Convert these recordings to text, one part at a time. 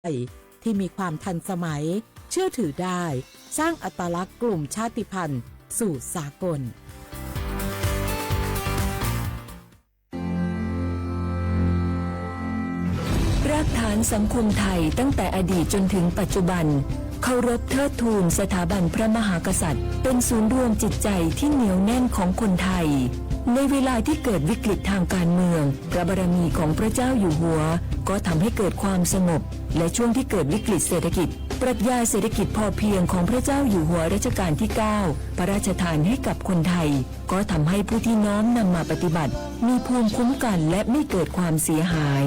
ที่มีความทันสมัยเชื่อถือได้สร้างอัตลักษณ์กลุ่มชาติพันธุ์สู่สากลรากฐานสังคมไทยตั้งแต่อดีตจนถึงปัจจุบันเคารพเทิดทูนสถาบันพระมหากษัตริย์เป็นศูนย์รวมจิตใจที่เหนียวแน่นของคนไทยในเวลาที่เกิดวิกฤตทางการเมืองพระบารมีของพระเจ้าอยู่หัวก็ทำให้เกิดความสงบและช่วงที่เกิดวิกฤตเศรษฐกิจปรัชญาเศรษฐกิจพอเพียงของพระเจ้าอยู่หัวรัชกาลที่ 9 พระราชทานให้กับคนไทยก็ทำให้ผู้ที่น้อมนำมาปฏิบัติมีภูมิคุ้มกันและไม่เกิดความเสียหาย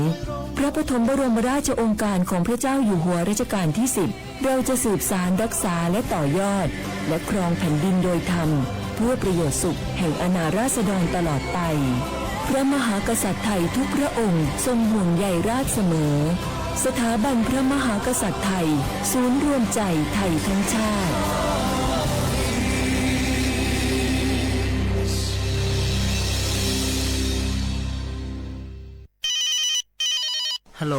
พระปฐมบรมราชโองการของพระเจ้าอยู่หัวรัชกาลที่ 10เราจะสืบสานรักษาและต่อยอดและครองแผ่นดินโดยธรรมเพื่อประโยชน์สุขแห่งอาณาราษฎรตลอดไปพระมหากษัตริย์ไทยทุกพระองค์ทรงห่วงใยราชเสมอสถาบันพระมหากษัตริย์ไทยศูนย์รวมใจไทยทั้งชาติฮัลโหล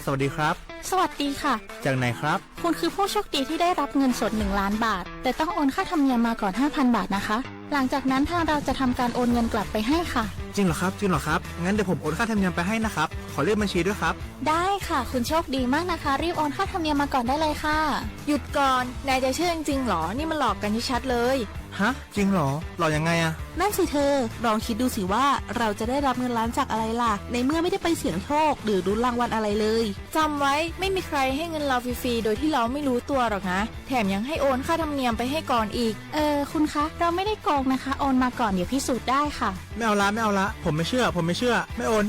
สวัสดีครับสวัสดีค่ะจากไหนครับคุณคือผู้โชคดีที่ได้รับเงินสด1 ล้านบาทแต่ต้องโอนค่าธรรมเนียมมาก่อน 5,000 บาทนะคะหลังจากนั้นทางเราจะทำการโอนเงินกลับไปให้ค่ะจริงเหรอครับงั้นเดี๋ยวผมโอนค่าธรรมเนียมไปให้นะครับขอเลขบัญชีด้วยครับได้ค่ะคุณโชคดีมากนะคะรีบโอนค่าธรรมเนียมมาก่อนได้เลยค่ะหยุดก่อนนายจะเชื่อจริงๆหรอนี่มันหลอกกันชัดๆเลยฮะจริงเหรอหลอกยังไงอะนั่นสิเธอลองคิดดูสิว่าเราจะได้รับเงินล้านจากอะไรล่ะในเมื่อไม่ได้ไปเสี่ยงโชคหรือลุ้นรางวัลอะไรเลยจำไว้ไม่มีใครให้เงินเราฟรีๆโดยที่เราไม่รู้ตัวหรอกนะแถมยังให้โอนค่าธรรมเนียมไปให้ก่อนอีกคุณคะเราไม่ได้โกงนะคะโอนมาก่อนเดี๋ยวพิสูจน์ได้ค่ะไม่เอาละผมไม่เชื่อไม่โอน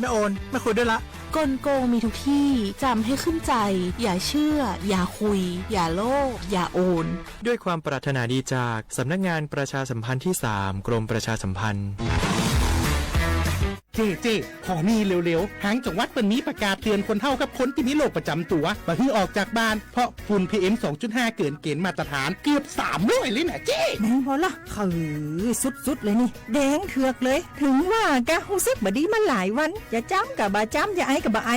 ไม่คุยด้วยละกลโกงมีทุกที่จำให้ขึ้นใจอย่าเชื่ออย่าคุยอย่าโลภอย่าโอนด้วยความปรารถนาดีจากสำนักงานประชาสัมพันธ์ที่ 3 กรมประชาสัมพันธ์เจ๊ขอมีเร็วๆทางจังหวัดเปิดมีประกาศเตือนคนเฒ่ากับคนที่มีโรคประจำตัวมาให้ออกจากบ้านเพราะฝุ่น PM 2.5 เกินเกณฑ์มาตรฐานเกือบ300เลยนะเจ๊ไหนพอละคือสุดๆเลยนี่แดงเถือกเลยถึงว่ากะรู้สึกบ่ดีมาหลายวันอย่าจ้ำกับบ่จ้ำอย่าไอกับบ่ไอ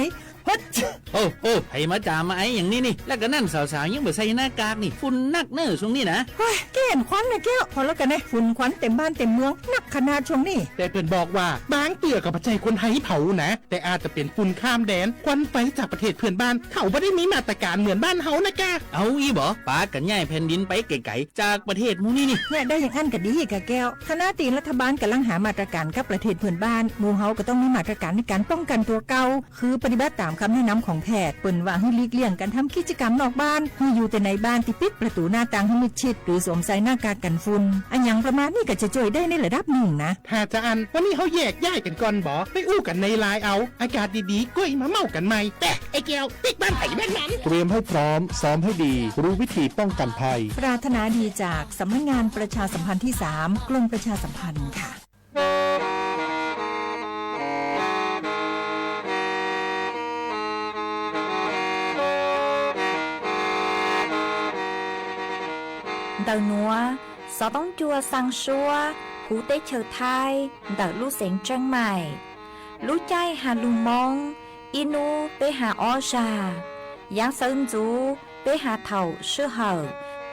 โอ้ให้มาจามาไอ้อย่างนี้นี่แล้วก็นั่นสาวๆยังบ่ใส่หน้ากากนี่ฝุ่นนักเนอช่วงนี้นะเฮ้ยแก่นควันนะแก้วพอแล้วกันนะฝุ่นควันเต็มบ้านเต็มเมืองนักขนาดช่วงนี้แต่เพิ่นบอกว่าบางเตือกับปัจจัยคนไทยเผานะแต่อาจจะเป็นฝุ่นข้ามแดนควันไฟจากประเทศเพื่อนบ้านเขาไม่ได้มีมาตรการเหมือนบ้านเฮานะกะเอาอีบ่ปากันย้ายแผ่นดินไปไกลๆจากประเทศมูนี่นี่เนี่ยได้อย่างอันก็ดีกะแก้วคณะตีรัฐบาลกำลังหามาตรการกับประเทศเพื่อนบ้านหมู่เฮาก็ต้องมีมาตรการในการป้องกันตัวเก่าคือปฏิบัติตามคำแนะนำของแพทย์เปิ้นว่าให้หลีกเลี่ยงการทำกิจกรรมนอกบ้านให้อยู่แต่ในบ้านที่ปิดประตูหน้าต่างให้มิดชิดหรือสวมใส่หน้ากากกันฝุ่นอันอย่างประมาณนี้ก็จะช่วยได้ในระดับหนึ่งนะถ้าจะอันวันนี้เฮาแยกย้ายกันก่อนบ่ไปอู้กันในไลน์เอาอากาศดีๆก้อยมาเมากันใหม่แต่ไอ้แก้วติ๊กบ้านไผแม่นนั้นเตรียมให้พร้อมซ้อมให้ดีรู้วิธีป้องกันภัยปรารถนาดีจากสำนักงานประชาสัมพันธ์ที่ 3 กรมประชาสัมพันธ์ค่ะĐợt nữa, gió bóng chua sang xua, hú tế chờ thai, đợt lũ xén trăng mải. Lũ chay hà lù mong, inu bế hà o trà. Giáng sơn chú, bế hà thầu sư hở,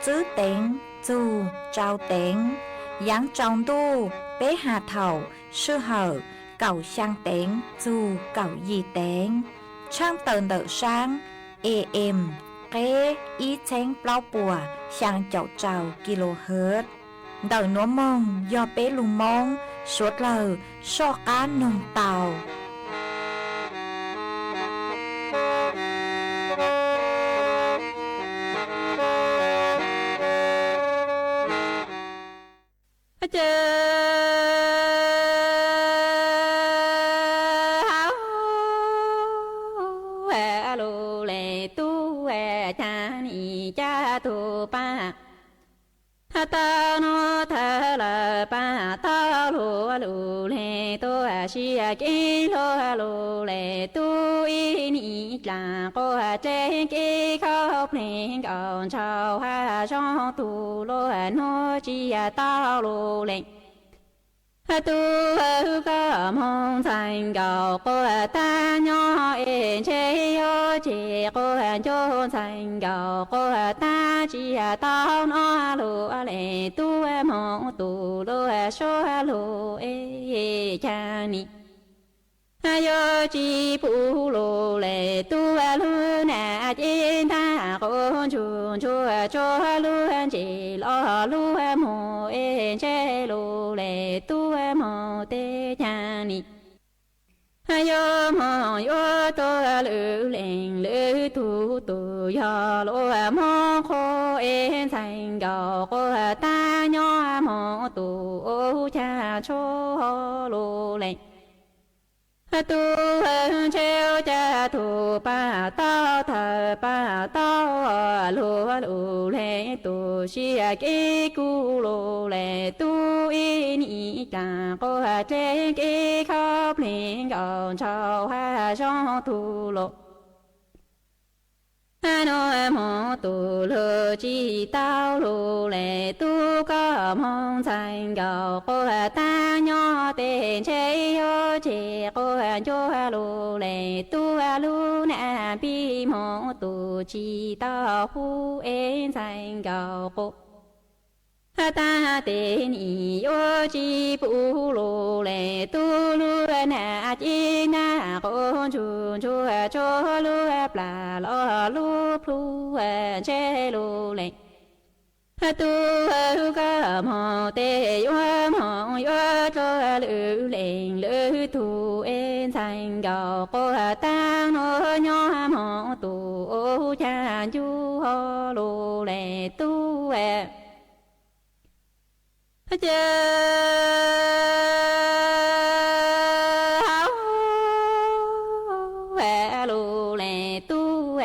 chữ tên, chú, trao tên. Giáng trong tu, bế hà thầu sư hở, cầu sang tên, chú, cầu gì tên. Trang tờn đợt sáng, em. Kế ý chén bao bùa sang chậu trào kHz. Đời nó mong do bé lùng mong suốt lờ so cá nồng tàu. ta no tha la pa ta lo lo le to a shi a ki lo lo le tu i ni la ko a che ki kho pling on chao ha chong tu lo no chi a ta lo le tu có mong thành cầu cô ta nhỏ em chế yo chế cô cho thành cầu cô ta chỉ tao nó lúa lệ tu mong tu lúa số lúa cha ni yo chỉ phụ lúa lệ tu lúa nè trên ta con chuồn chua cho lúa chỉ lo lúa mồ em chế lúa lệ tu mồ tê cha ni yo mồ yo to lư lệnh lư tu tu yo lúa mồ khô em thành cầu cô ta nhỏ mồ tu cha cho lúa lệnh tu treo cha tu pa tao thờ pa tao lúa lúa lệ tu xia kê cu lúa lệ tu in ý cha cô trên kê khóc lên gòn trâu ha trong tu lúa nói mong tu lúa chỉ tao lúa lệ tu có mong thành cầu cô ta nhỏ tên chế yo chế cô cho lúa lệ tu lúa nè bi mong tu chỉ tao hu em thành cầu cô ta tên ý yo chỉ phụ lúa lệ tu lúa nè chỉ na con chuồn chua cho lúa pla lo lúa plu chế lúa lệ tu có mong tê yo mong yo cho lúa lệnh lúa tu em thành cầu cô ta nó nhỏ mong tu cha chu lúa lệ tu lù lệ tu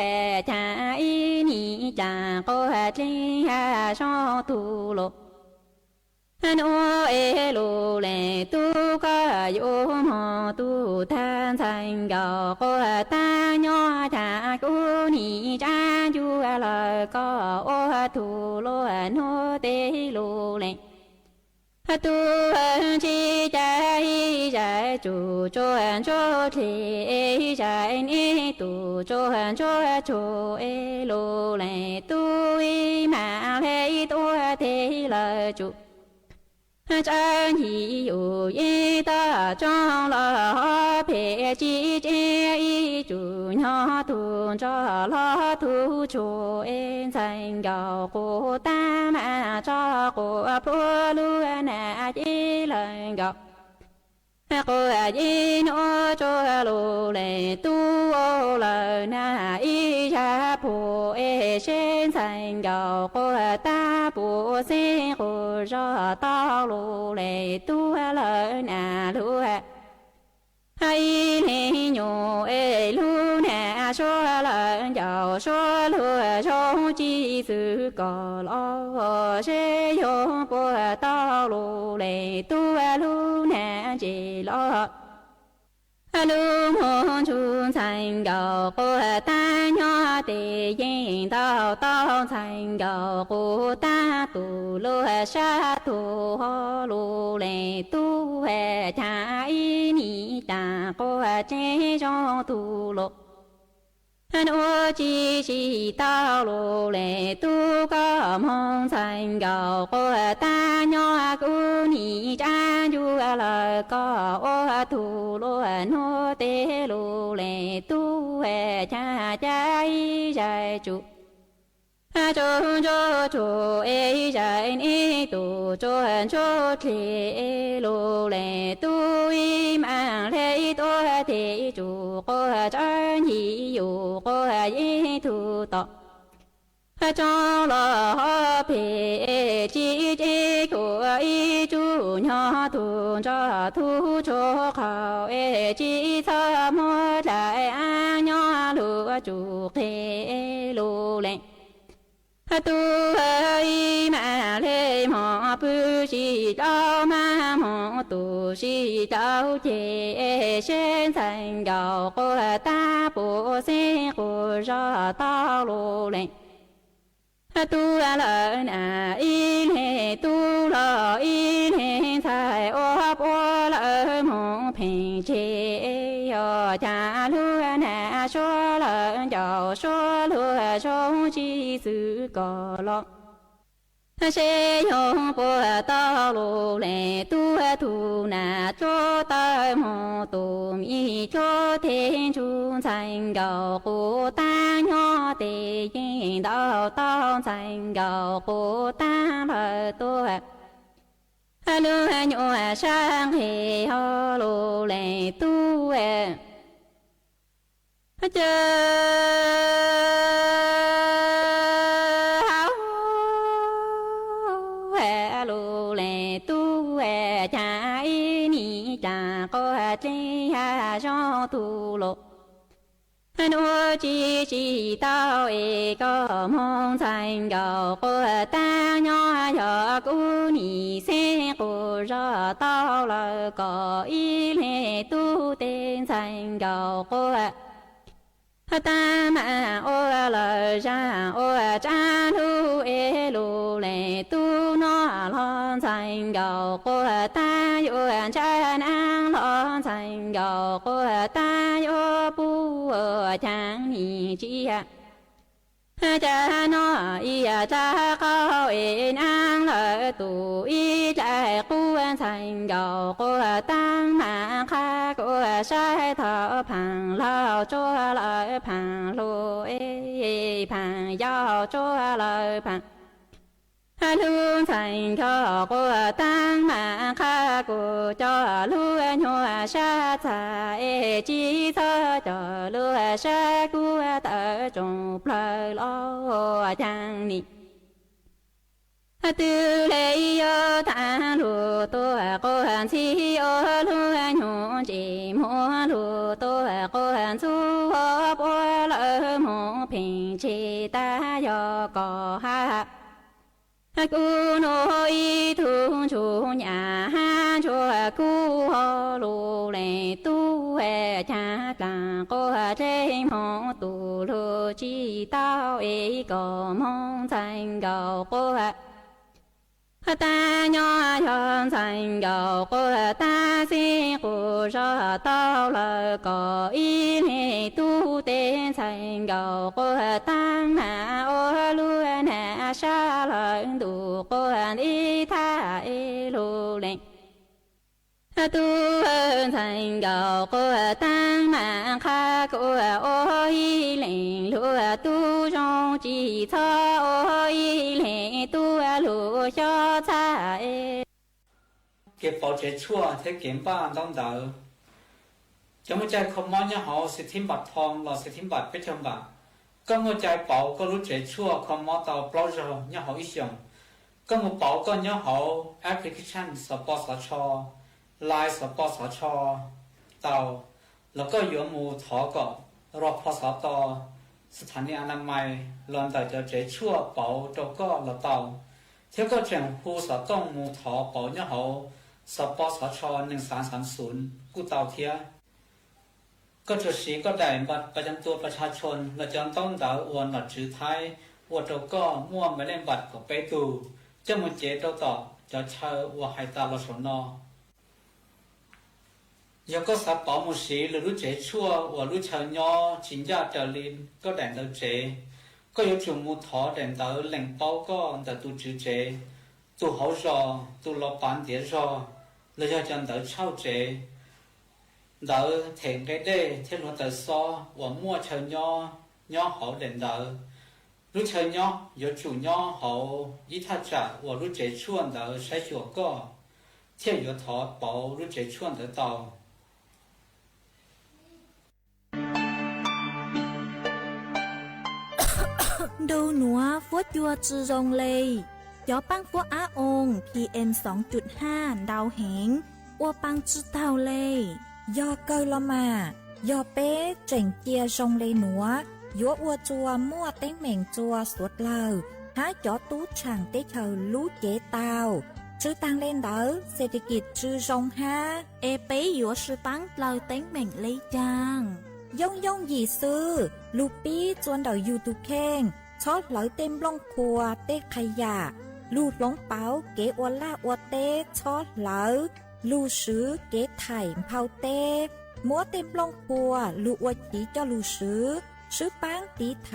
cha y ni cha cô trên ha so tu lô nô lù lệ tu có yo mò tu than thành cầu cô ta nhỏ cha cô ni cha chu lời có ô tu lô nô tê lù lệ tu chi trái trái chủ cho thì trái ni tu cho lô lệ tu mà lệ tu thế là chủ trái hi yu y ta trong lo phê chi chế chủ nhỏ tu cho lo tu cho em thành cầu cô ta mà cho cô pro lu na chi lời gặp cô y nó cho lô lệ tu lời na y cha phụ e sen thành cầu cô ta phụ sen cô cho tao lô lệ tu lời na lu hay lệ nhô e lu na số lời giàu số lu trong chi sự có lo sẽ yo cô tao lô lệ tu lu na chỉ lo lu mong chun thành cầu cô ta nhỏ tề yên tao tao thành cầu cô ta tu lô sa tu ho lô lệ tu cha y ni ta cô chế trong tu lô nô chi tao lô lệ tu có mong thành cầu cô ta nhỏ cô ni cha chu lời có ô tu lô nô tê lô lệ tu cha cha y dài chủ cho e dài ni tu cho thì lô lệ tu im ang lệ tu thì chủ cô chân hi yu cô y tu tọ cho lo phê chi chi của y chú nhỏ tu cho thu cho khảo e chi sa mô lại a nhỏ lúa chủ thế lô lệ tu y mà lê mò bư chi đau ma mò tu chi đau chê sen thành cầu cô ta bộ sen cô ra tao lô lệ tu la na y lê tu la y lê thai ô 家路难说了，就说路中几次个了。谁用不到路来多图那做到么多米做天中才高不单鸟的引导到才高不单了多。路牛上黑好路来多这。路来多家一你家个真呀上土路，我只知道一个梦才高个大娘呀姑你三个热到了个一来都得才高个。大马我了让我站路一路来都那浪才高个大有站安浪才高个大有不讲你家。家那一家高一安了都一在古才高个当马卡个晒头旁老做了旁路旁要做了旁。路才高个当马卡个叫路牛沙菜鸡草叫路沙个的种不老将你。từ lấy yo ta lu tô cô hàn chi yo lu nhung chỉ mua lu tô cô hàn su ho bo lỡ mu bình chi ta yo có ha cô nói thu chu nhà ha cho cô ho lu lệ tu cha cả cô trên mong tu lu chi tao ấy có mong thành cầu cô ta nhỏ chọn thành cầu của ta xin của cho tao là có ý này tu tên thành cầu của ta mà ô luôn nè xa lần đủ của ý tha ý lưu lệnh tu thành cầu của ta mà kha của ô ý lệnh lưu tu trong chỉ cho ô ý lệnh tu lưu cho cha cái bảo chế chua thế kiếm ba đông đỡ trong một trái không mong nhau họ sẽ thêm bạc thong là sẽ thêm bạc bê trong bạc có một trái bảo có lúc chế chua không mong tàu bao giờ nhau họ ít dùng có một bảo có nhau họ application support cho Lai support cho tàuแล้วก็อยู่หมู่ถอก็รอพอสตสถานีอนามัยลอนแต่จะเจชั่วเป๋าโจก็ละเตาเที่ยวก็เจียงผู้สต้องหมู่ถอเป๋าเนี่ยเขาสปสช1330กู้เตาเทียก็จุดสีก็ได้บัตรประจำตัวประชาชนและจำต้องดาวอวนหลัดจื้อไทยวัวโจก็มั่วไม่เล่นบัตรก็ไปดูจะมันเจโตต่อจะเชิญวัวไฮตาลสนยังก็สับปอมุสีหรือรู้เจชั่วว่ารู้เชิญย่อจินยาเจริญก็แดงเดาเจก็有จุมูถอแดงเดาแหล่งเป้าก็แต่ตูจือเจตูเขารอตูรอปานเดียรอเลยจะจันเดาเช่าเจเดาเถงได้เที่ยวเดาซอว่ามั่วเชิญย่อเขาแดงเดารู้เชิญย่อ有主ย่อเขายี่ท่าจ่าว่ารู้เจชั่วเดาใช้ชัวก็เที่ยว有ถอเป้ารู้เจชั่วเดาเตาĐâu núa vuốt chua chư rong lây gió băng vuốt á ong PM 2.5 đau hẹn ua băng chư tao lây do cơ lo mà do bé chỉnh chia rong lây núa gió ua chua mua ténh mèn chua suốt lờ há chó tú chẳng tế chờ lú chế tao chư tăng lên đỡ sẽ đi kịp chư rong ha e bé gió sư băng lờ ténh mèn lây chàng Dông dông gì sư, Lupi chuan đầu YouTube khen, chót lối tem lông khua tê khai giả, lu lông báo kế ua la ua tê chót lỡ, lu sứ kế thải phao tê, มัวเต็มลงครัวลูกวัจีเจ้าลูซื้อปังตีไถ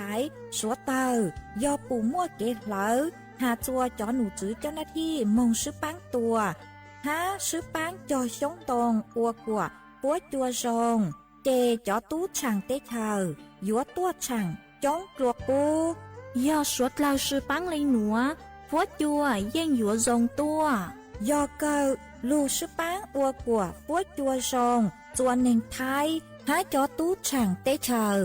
สัวเตอยอปูมั่วเกเหลอหาจัวจอหนูจื้อเจ้าหน้าที่มงซื้อปังตัวหาซื้อปังจอชงตรงอัวกัวปัวจัวซงเจจอตู้ช่างเตเชอยัวตัวช่างจ้องกลัวปู要说老师帮你挪佛教应有用多ยอเกอลูซื้อปังอัวกัวปัวจัวซงจวนหนึ่งไทยหาจอตู้ช่างเตเชอ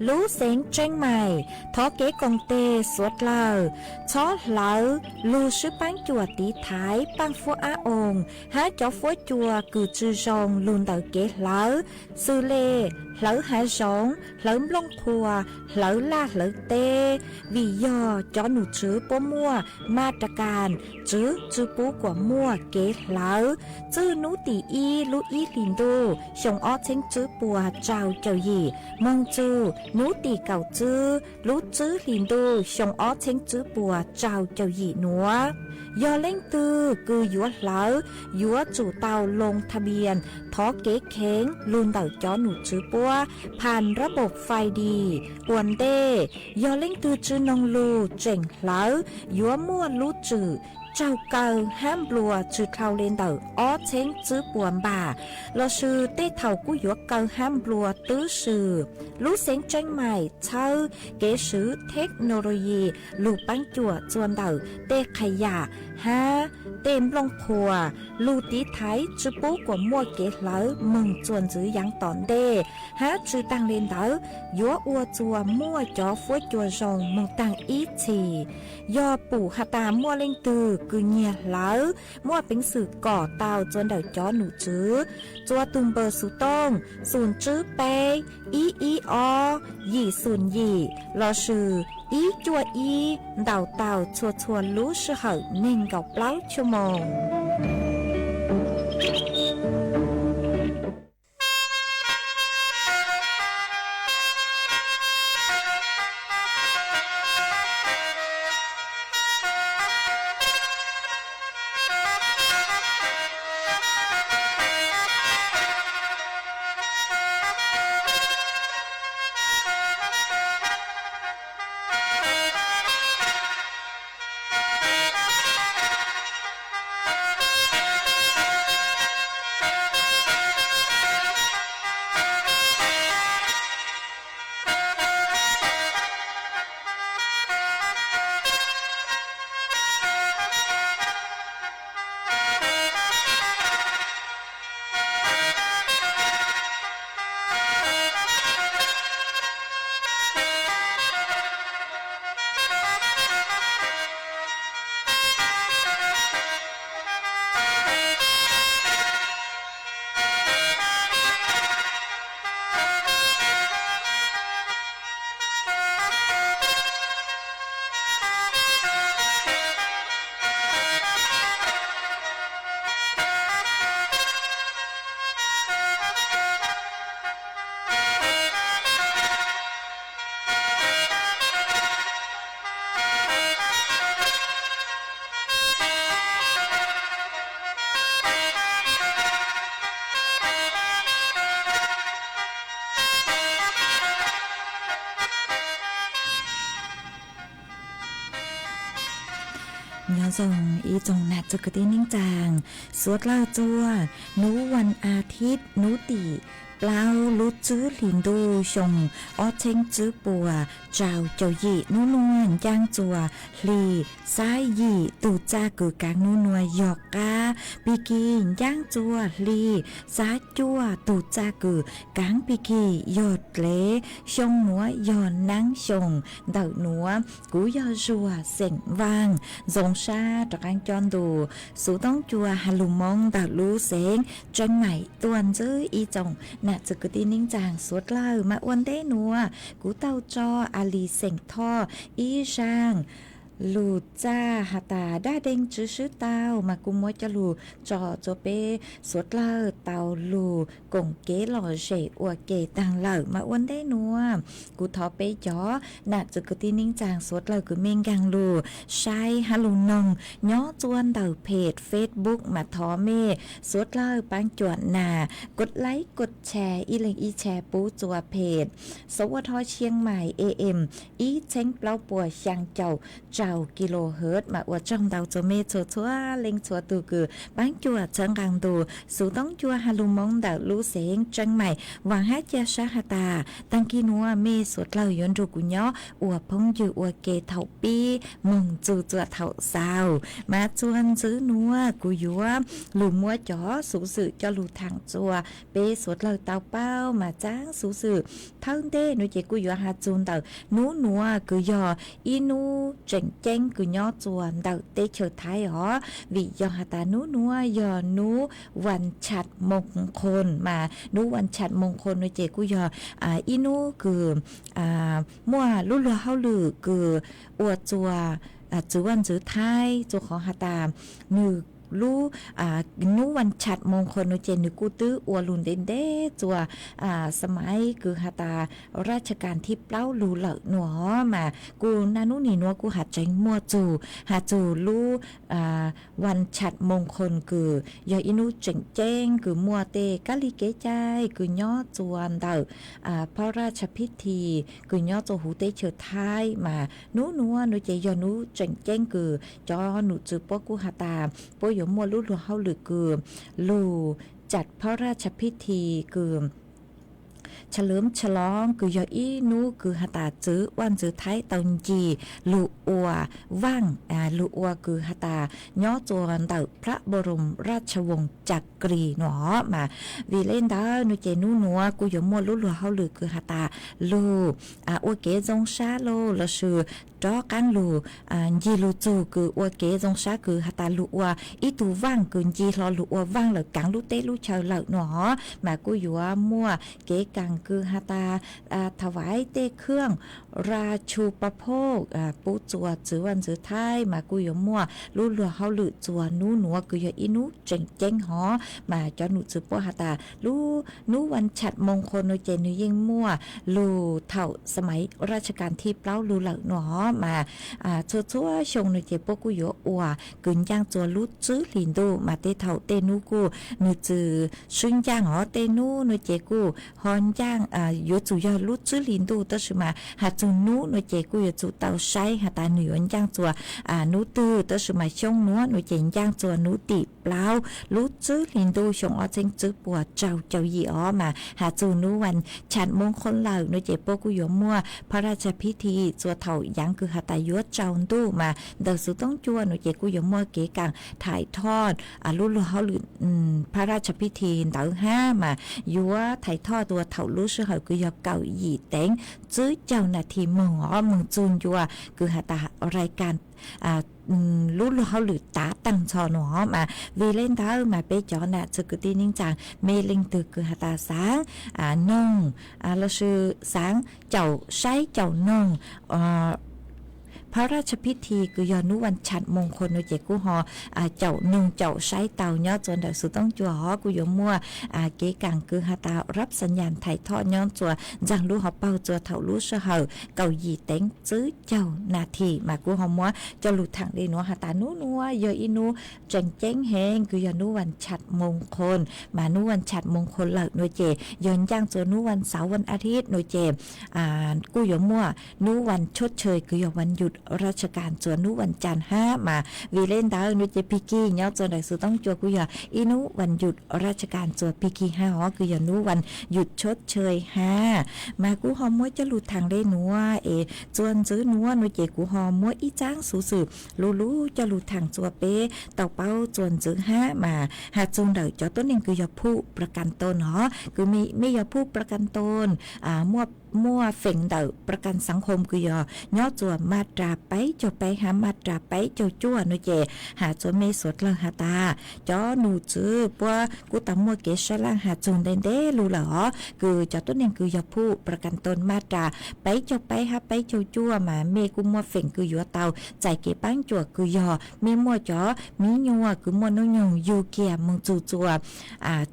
lũ xén tranh mày thó kế công tê suốt lờ chó lỡ lù sư bán chùa tí thái bán phố á ồn há chó phố chùa cử chư rồng lùn tờ kế lỡ sư lê lỡ há rống lỡ lông khùa lỡ la lỡ tê vì do chó nụ chữ bố mua ma trà càn chữ bố của mua kế lỡ chữ nú tỷ y lũ y lìn đô xong ó chênh chữ bùa trào chầu gì mong chữ nú tỷ cầu chữ lũ chữ lìn đô xong ó chênh chữ bùa trào chầu gì nữa do lên tư cư dũa lỡ dũa chủ tàu lงทะเบียนท้อเก๋เข็งลุนเต่าจ้อหนูจื้อปัวผ่านระบบไฟดีอวนเด้ยอเล่งตือจื้อนองลูเจ๋งเหลายัวมั่วลูจื้อเจ้าเก่าห้ามบลัวจื้อเท่าเลนเต่าอ้อเช้งจื้อปวนบ่าเราซื้อเต้เท่ากู้ยัวเก่าห้ามบลัวตื้อซื้อลูเสียงจังใหม่เช่าเก๋ซื้อเทคโนโลยีลูปังจั่วจวนเต่าเต้ขยะฮะเต็มลงครัวลูตีไทยจื้อปูกว่ามั่วเก๋เหลามึงจวนจื้อยังตอนเด้ฮะจื้อตังเลนเต่ายัวอัวจัวมั่วจ่อฟัวจัวรองมึงตังอีชียอปู่ฮาตามั่วเล่งตือกือเงียเหลามั่วเป็นสื่อก่อเตาจนเดาจ้อหนูจื้อจัวตุมเบอร์สุต้งศูนย์จื้อเปอีอยี่ศูนย์ยี่รอชื่ออีจัวอีเดาเตาชัวรู้ชื่อเหอเน่งกับเปล่าชั่วโมงย้อนส่งอีจงนัดจุกตินิ่งจางสวดเล่าจัวหนูวันอาทิตย์หนูตีเปล่าลุจื้อหลินดูชงออเชงจื้อปัวเจ้าเจ้าหยีนูนวลย่างจัวหลีซ้ายหยีตูจ้ากือกางนูนัวหยอกกาปีกีย่างจัวหลีซ้ายจัวตูจ้ากือกางปีกีหยดเละชงหนัวหย่อนนั่งชงเดาหนัวกูยอจัวเสียงวางจงชาตะกางจอนดูสูต้องจัวฮัลลุมงเดาลูเสียงจังใหม่ตวนจื้ออีจงน่ะจุกตินิ่งจางสวดเล่ามาอ้วนเต้นัวกูเต้าจออาลีเสียงท่ออีช่าง ลูจ้าหาตาได้เด้งจื้อเต้ามากุมัวจะลูจอโจเปสวดเลอเต้าลูกงเก๋หล่อเฉยอวเก๋ตังเหล่ามาอ้วนได้นัวกูทอเปจ๋อน่ะจุกตีนิ่งจางสวดเลอกูเมงกังลูใช้ฮัลโหลนงย้อจวนเต่าเพจ Facebook มาทอเมสวดเลอปังจวนนากดไลค์กดแชร์อีเล็งอีแชร์ปูจัวเพจสวทเชียงใหม่ AM อีเช้งเปล่าปัวช่างเจ้ากิโลเฮิรตซ์มาอวดจ้องดาวโจเมชัวชัวเล็งชัวตูกือปังจัวเชิงกังดูสูต้องจัวฮาลุมงดาวลู่เสงจังใหม่หวังให้เจชาฮาตาตั้งกินัวเมสวดเล่ายนรูกุญย้ออวดพงอยู่อวดเกเถาปีมึงจูจัวเถาสาวมาจวนซื้อนัวกูยัวหลู่มัวจ๋อสูสื่อจะหลู่ทางจัวเปสวดเล่าเตาเป้ามาจ้างสูสื่อเท่าเต้หนูเจกูยัวฮาจูนเตานูนัวกูยออีนูเจ๋งเจ้งกูย้อจวนเตาเตเชิดท้ายหรอวิยอฮาตานูนัวยอนูวันฉัดมงคลมานูวันฉัดมงคลหนูเจกูยออีนูคือมั่วลุ่นเฮาลือคืออวดจัวจื้อวันจื้อท้ายจัวของฮาตานึกรู้นูวันฉัดมงคลโนเจนึกูตื้ออวลุนเดนเดจัวสมัยคือหาตาราชการที่เปล่าลูเหล่าหนัวมากูนานุนีนัวกูหัดใจมัวจูหาจูรู้วันฉัดมงคลคือยออินูเจ๋งเจ้งคือมัวเตกะลิเกใจคือย่อจวนเดาพระราชพิธีคือย่อโจหูเตเฉิดท้ายมานูนัวโนเจยอนูเจ๋งเจ้งคือจอหนูจือปกูหาตาปยมัวลู่เฮาหรือกือลู่จัดพระราชพิธีกือเฉลิมฉลองคือยออีนูคือหาตาจื้อวันจื้อไทยตอนจีลูอัวว่างลูอัวคือหาตาย่อจวนเต่าพระบรมราชวงศ์จักรีหนอมาวีเล่นดานูเจนูนัวกูยมัวลู่เฮาหรือคือหาตาลูอัวเกจงชาโลละชื่อจอกันลูยีลูจูคืออัวเกจงชาคือหาตาลูอัวอีตูว่างคือจีรอลูอัวว่างเลยกังลูเตลูเชาเหล่าหนอมากูยัวมัวเกกังคือหาตาถวายเตเครื่องราชูปโภคปูจัวจื้อวันจื้อท้ายมากูยมัวลู่เฮาหรือจัวนูหนัวคือยอีนูเจ๋งหอมาจอหนูจื้อปหาตาลู่นูวันฉัดมงคลโนเจนูยิ่งมัวลู่เท่าสมัยราชการที่เปล่าลู่เหล่าหนอมาชัวชงโนเจปกูยอัวกึนย่างจัวลู่จื้อลินดูมาเตเท่าเตนูกูนูจื้อซึ่งย่างหอเตนูโนเจกูฮอนย่างยจูยอลู่จื้อลินดูตะชมาหาจูนูโนเจกูยจูเตาใช้หาตาหนวนย่างจัวนูตื้อตะชมาชงนัวโนเจย่างจัวนูติเปล่าลู่จื้อลินดูชงอเจงจื้อปัวเจ้ายีอ๋อมาหาจูนูวันฉันมงคลเหล่าโนเจปกูยมัวพระราชพิธีจัวเท่ายังคือหาตายัวเจ้าดูมาเดสุต้องจัวโนเจกูยมัวเกกังถ่ายทอดลู่เฮาหรือพระราชพิธีเต๋อห้ามายัวถ่ายทอดตัวเท่าลู่ชื่อเขาคือยเก่าหยีเต็งจื้อเจ้านาทีมึงมึงจูนยัวคือหาตารายการลู่เฮาหรือตาตั้งชอหนอมาวีเล่นเท้ามาเปจอน่ะจะกตีนิ่งจางเมลิงตึกคือหาตาสางนงเราชื่อสางเจ้าใช้เจ้านงพระราชพิธีคือยอนุวันฉัดมงคลโนเจกูฮอเจ้าหนึ่งเจ้าใช้เตาย้อจนดสุต้องจัวฮอกูยมัวเกกังคือหาตารับสัญญาณถ่ายทอดย้อนจัวจังรู้ฮอเป้าจัวเถารู้เสเหอเก่าหยีเต็งซื้อเจ้านาทีมากูฮอมัวจะหลุดทางได้นัวหาตานัวยออินูเจ๋งเจ้งแหงคือยอนุวันฉัดมงคลมานุวันฉัดมงคลเหล่าโนเจย้อนย่างจัวนุวันเสาร์วันอาทิตย์โนเจกูยมัวนุวันชดเชยคือยอวันหยุดราชการจวนนุวันจันทร์5มาวีเล่นดาวนุเจพิกี้เนาะจวนได้สุต้องจัวกุยอีนุวันหยุดราชการจวนพิกี้5ฮอคือยนุวันหยุดชดเชย5มากูฮอมวยจะหลุดทางได้นัวจวนซื้อนัวนุเจกูฮอมวยอีจ้างสูสืบรู้จะหลุดทางจัวเปเต่าเป้าจวนซื้อ5มาหาจงเดาจอต้นนึงคือยาผู้ประกันตนเนาะคือไม่ยาผู้ประกันตนมั่วเฝ่งเดาประกันสังคมคือย่อจัวมาตรา ราไปจบไปหามาตราไปเจ้าจั่วโนเจหาจนไม่สดเลยหาตาจอหนูจื้อปัวกูตำมัวเกชล่างหาจูนเดนเดรู้เหรอคือจอต้นยังคือยาผู้ประกันตนมาตราไปจบไปหาไปเจ้าจั่วมาเมกูมัวเฝ่งคือยัวเตาใจเก็บปังจั่วคือยอมีมัวจอมียัวคือมัวน้อยยงยูเกียมึงจูจั่ว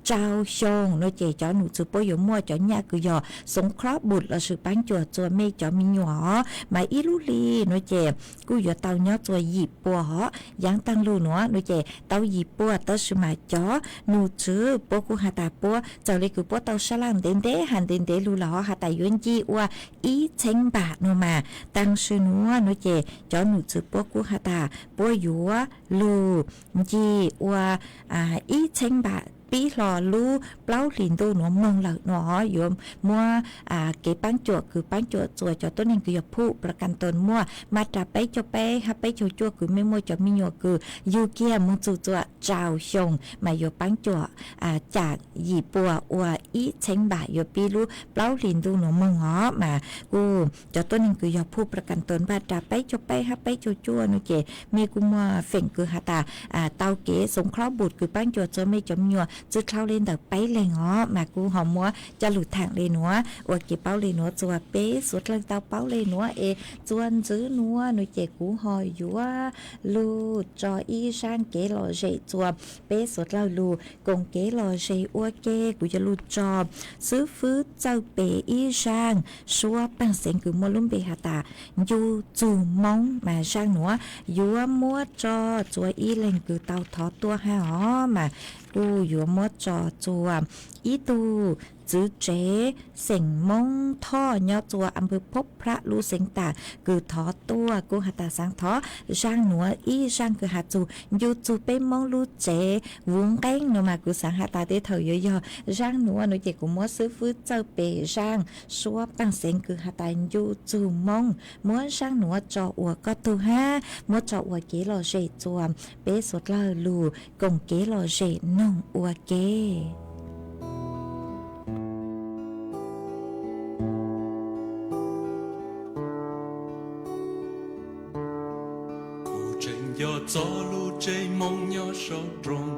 เจ้าชงโนเจจอหนูจื้อปัวอยู่มัวจอเนี่ยคือยอสงเคราะห์บุตรเราสืบปังจั่วจั่วเมจอมีหยัวมาอีลูลีโนเจกูยัวเตาเนาะจั่วหยิบปัวยังตั้งลูเนาะโนเจเตาหยิบปัวเตาสมาจอหนูจื้อปัวกูหาตาปัวเจ้าเลยคือปัวเตาฉลามเดนเดหันเดนเดลูหล่อหาตายุนจีว่าอีเชงบาโนมาตั้งชื่อนัวโนเจจอหนูจื้อปัวกูหาตาปัวยัวลูจีว่าอีเชงบาปีหล่อลูเปล่าหลินดูหนูมองหลักหนอโยมมัวเก็บปังจวคือปังจวจวจอต้นนึงคือผู้ประกันตนมัวมาตราไปจบไปฮับไปจวจวคือไม่มัวจะมีหยวคือยูเกียมึงจูจวเจ้าชงมาโยปังจวจากหยีปัวอัวอีเชงบ่ายโยปีลูเปล่าหลินดูหนูมองหอมากูจอต้นนึงคือผู้ประกันตนมาตราไปจบไปฮับไปจวจวนูเจมีกูมัวเฝ่งคือหาตาเตาเก๋สงเคราะห์บุตรคือปังจวจะไม่จมหยวจื้อเข้าเล่นแต่ไปเลยง้อมากูหอมมัวจะหลุดทางเลยนัวอวดเก็บเป้าเลยนัวจัวเป๊ะสุดเลยเตาเป้าเลยนัวจวนจื้อนัวหนูเจกูหอยอยู่ว่าลูจออีช่างเก๋หล่อเจจัวเป๊ะสุดเราลูกงเก๋หล่อเจอ้วเก๋กูจะลูจอซื้อฟื้นเจ้าเป๊ะอีช่างชัวปังเสียงคือมัวลุ่มเบหาตาอยู่จูมองมาช่างหนัวอยู่ว่ามัวจอจัวอีเล่งคือเตาทอตัวห้าอ๋อมากูอยู่มัวจอจัวอีตูจื้อเจเสียงมงท่อยอจัวอำเภอพบพระลูเสียงตาคือทอตัวกูหาตาสังทอช่างหนัวอีช่างคือหาจูอยู่จูเป็นมงลูเจวงแก้งนมากูสังหาตาเตเถยย่อช่างหนัวหนูเจกูมัวซื้อฟื้นเจ้าเปช่างชัวปังเสียงคือหาตาอยู่จูมงมัวช่างหนัวจออัวก็ตูห้ามัวจออัวเกลอเจจัวเปสุดลาลูกงเกลอเจน้องอัวเกyo cho lu chơi mong nhỏ sâu trông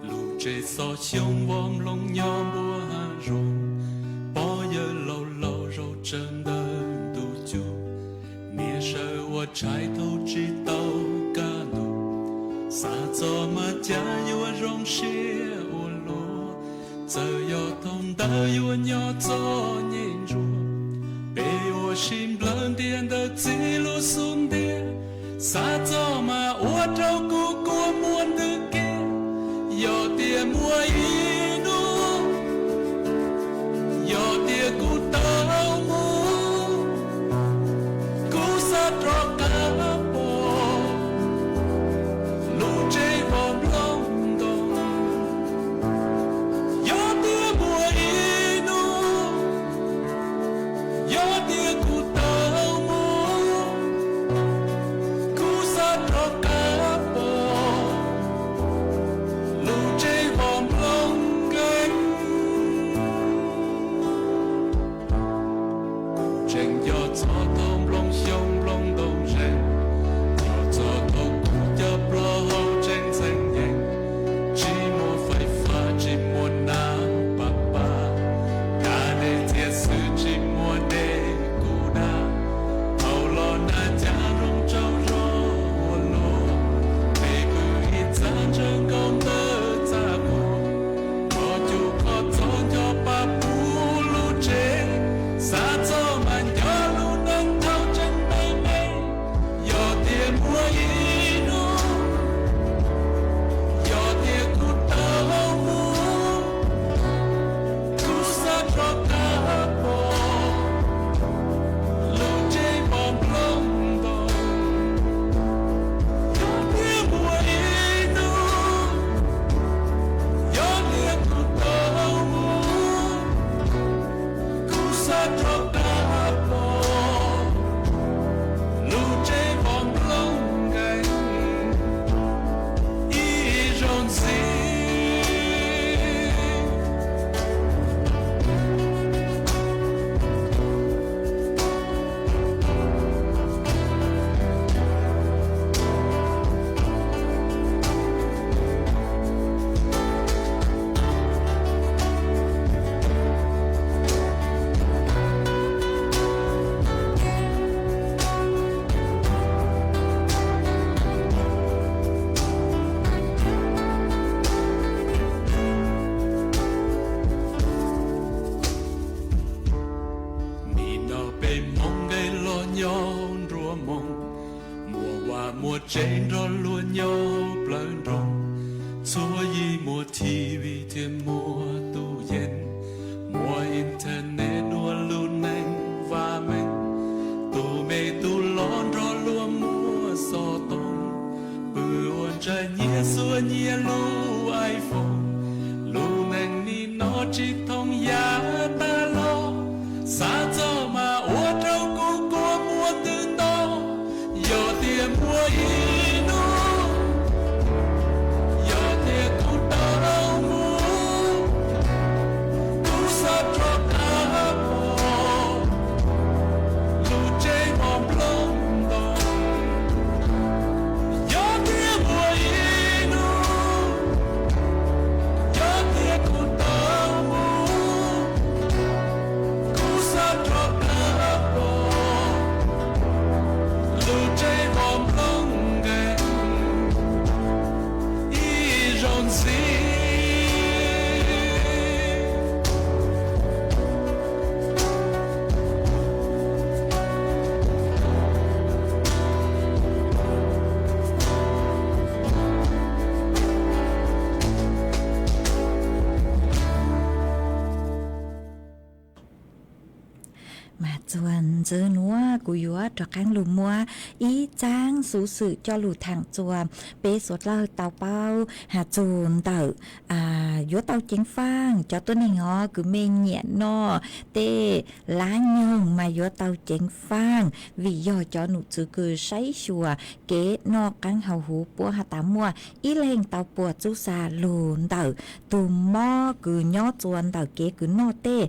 lu chơi so xiong vòng lòng nhỏ bùa hà rong bỏ giờ lâu lâu râu chân đơn tu chu mía sơ wa trái thâu chỉ tàu ca nụ xa cho mà cha yêu rong xia u lô giờ yo thông ta yêu nhỏ cho nhìn ru bê wa xin lần tiền đất chỉ lu xuống tiền xa cho mà ua trâu cu muôn thứ kia yo tia mua y nu yo tia cu tao mu cu sa trò cá bò lu chơi bom long đồng yo tia mua y nu yo tia cu tao mu trò cá bò lu chơi vòng lo chỉ thông giá ta lo xa cho mà ua trâu cô mua từ to giờ tiền mua y nu giờ tiền cô đâu mua cô sa cho ta bỏ lu chơi bom lông đỏ giờ tiền mua y nu giờ tiền cô đâu mua cô sa cho ta bỏ lu chơi bom lông ghé y rong gì mà chuan chữ núa cú yếu cho căng lù mua ý trang số sự cho lù thẳng chùa bế suốt lơ tàu bao hà chuồn tờ yếu tàu chính phang cho tôi này ngó cứ mê nhẹ no tê lá nhung mà yếu tàu chính phang vì do cho nụ chữ cứ sấy chùa kế no căng hầu hú bùa hà tám mua ý lên tàu bùa chú xa lùn tờ tù mò cứ nhó chuồn tờ kế cứ no tê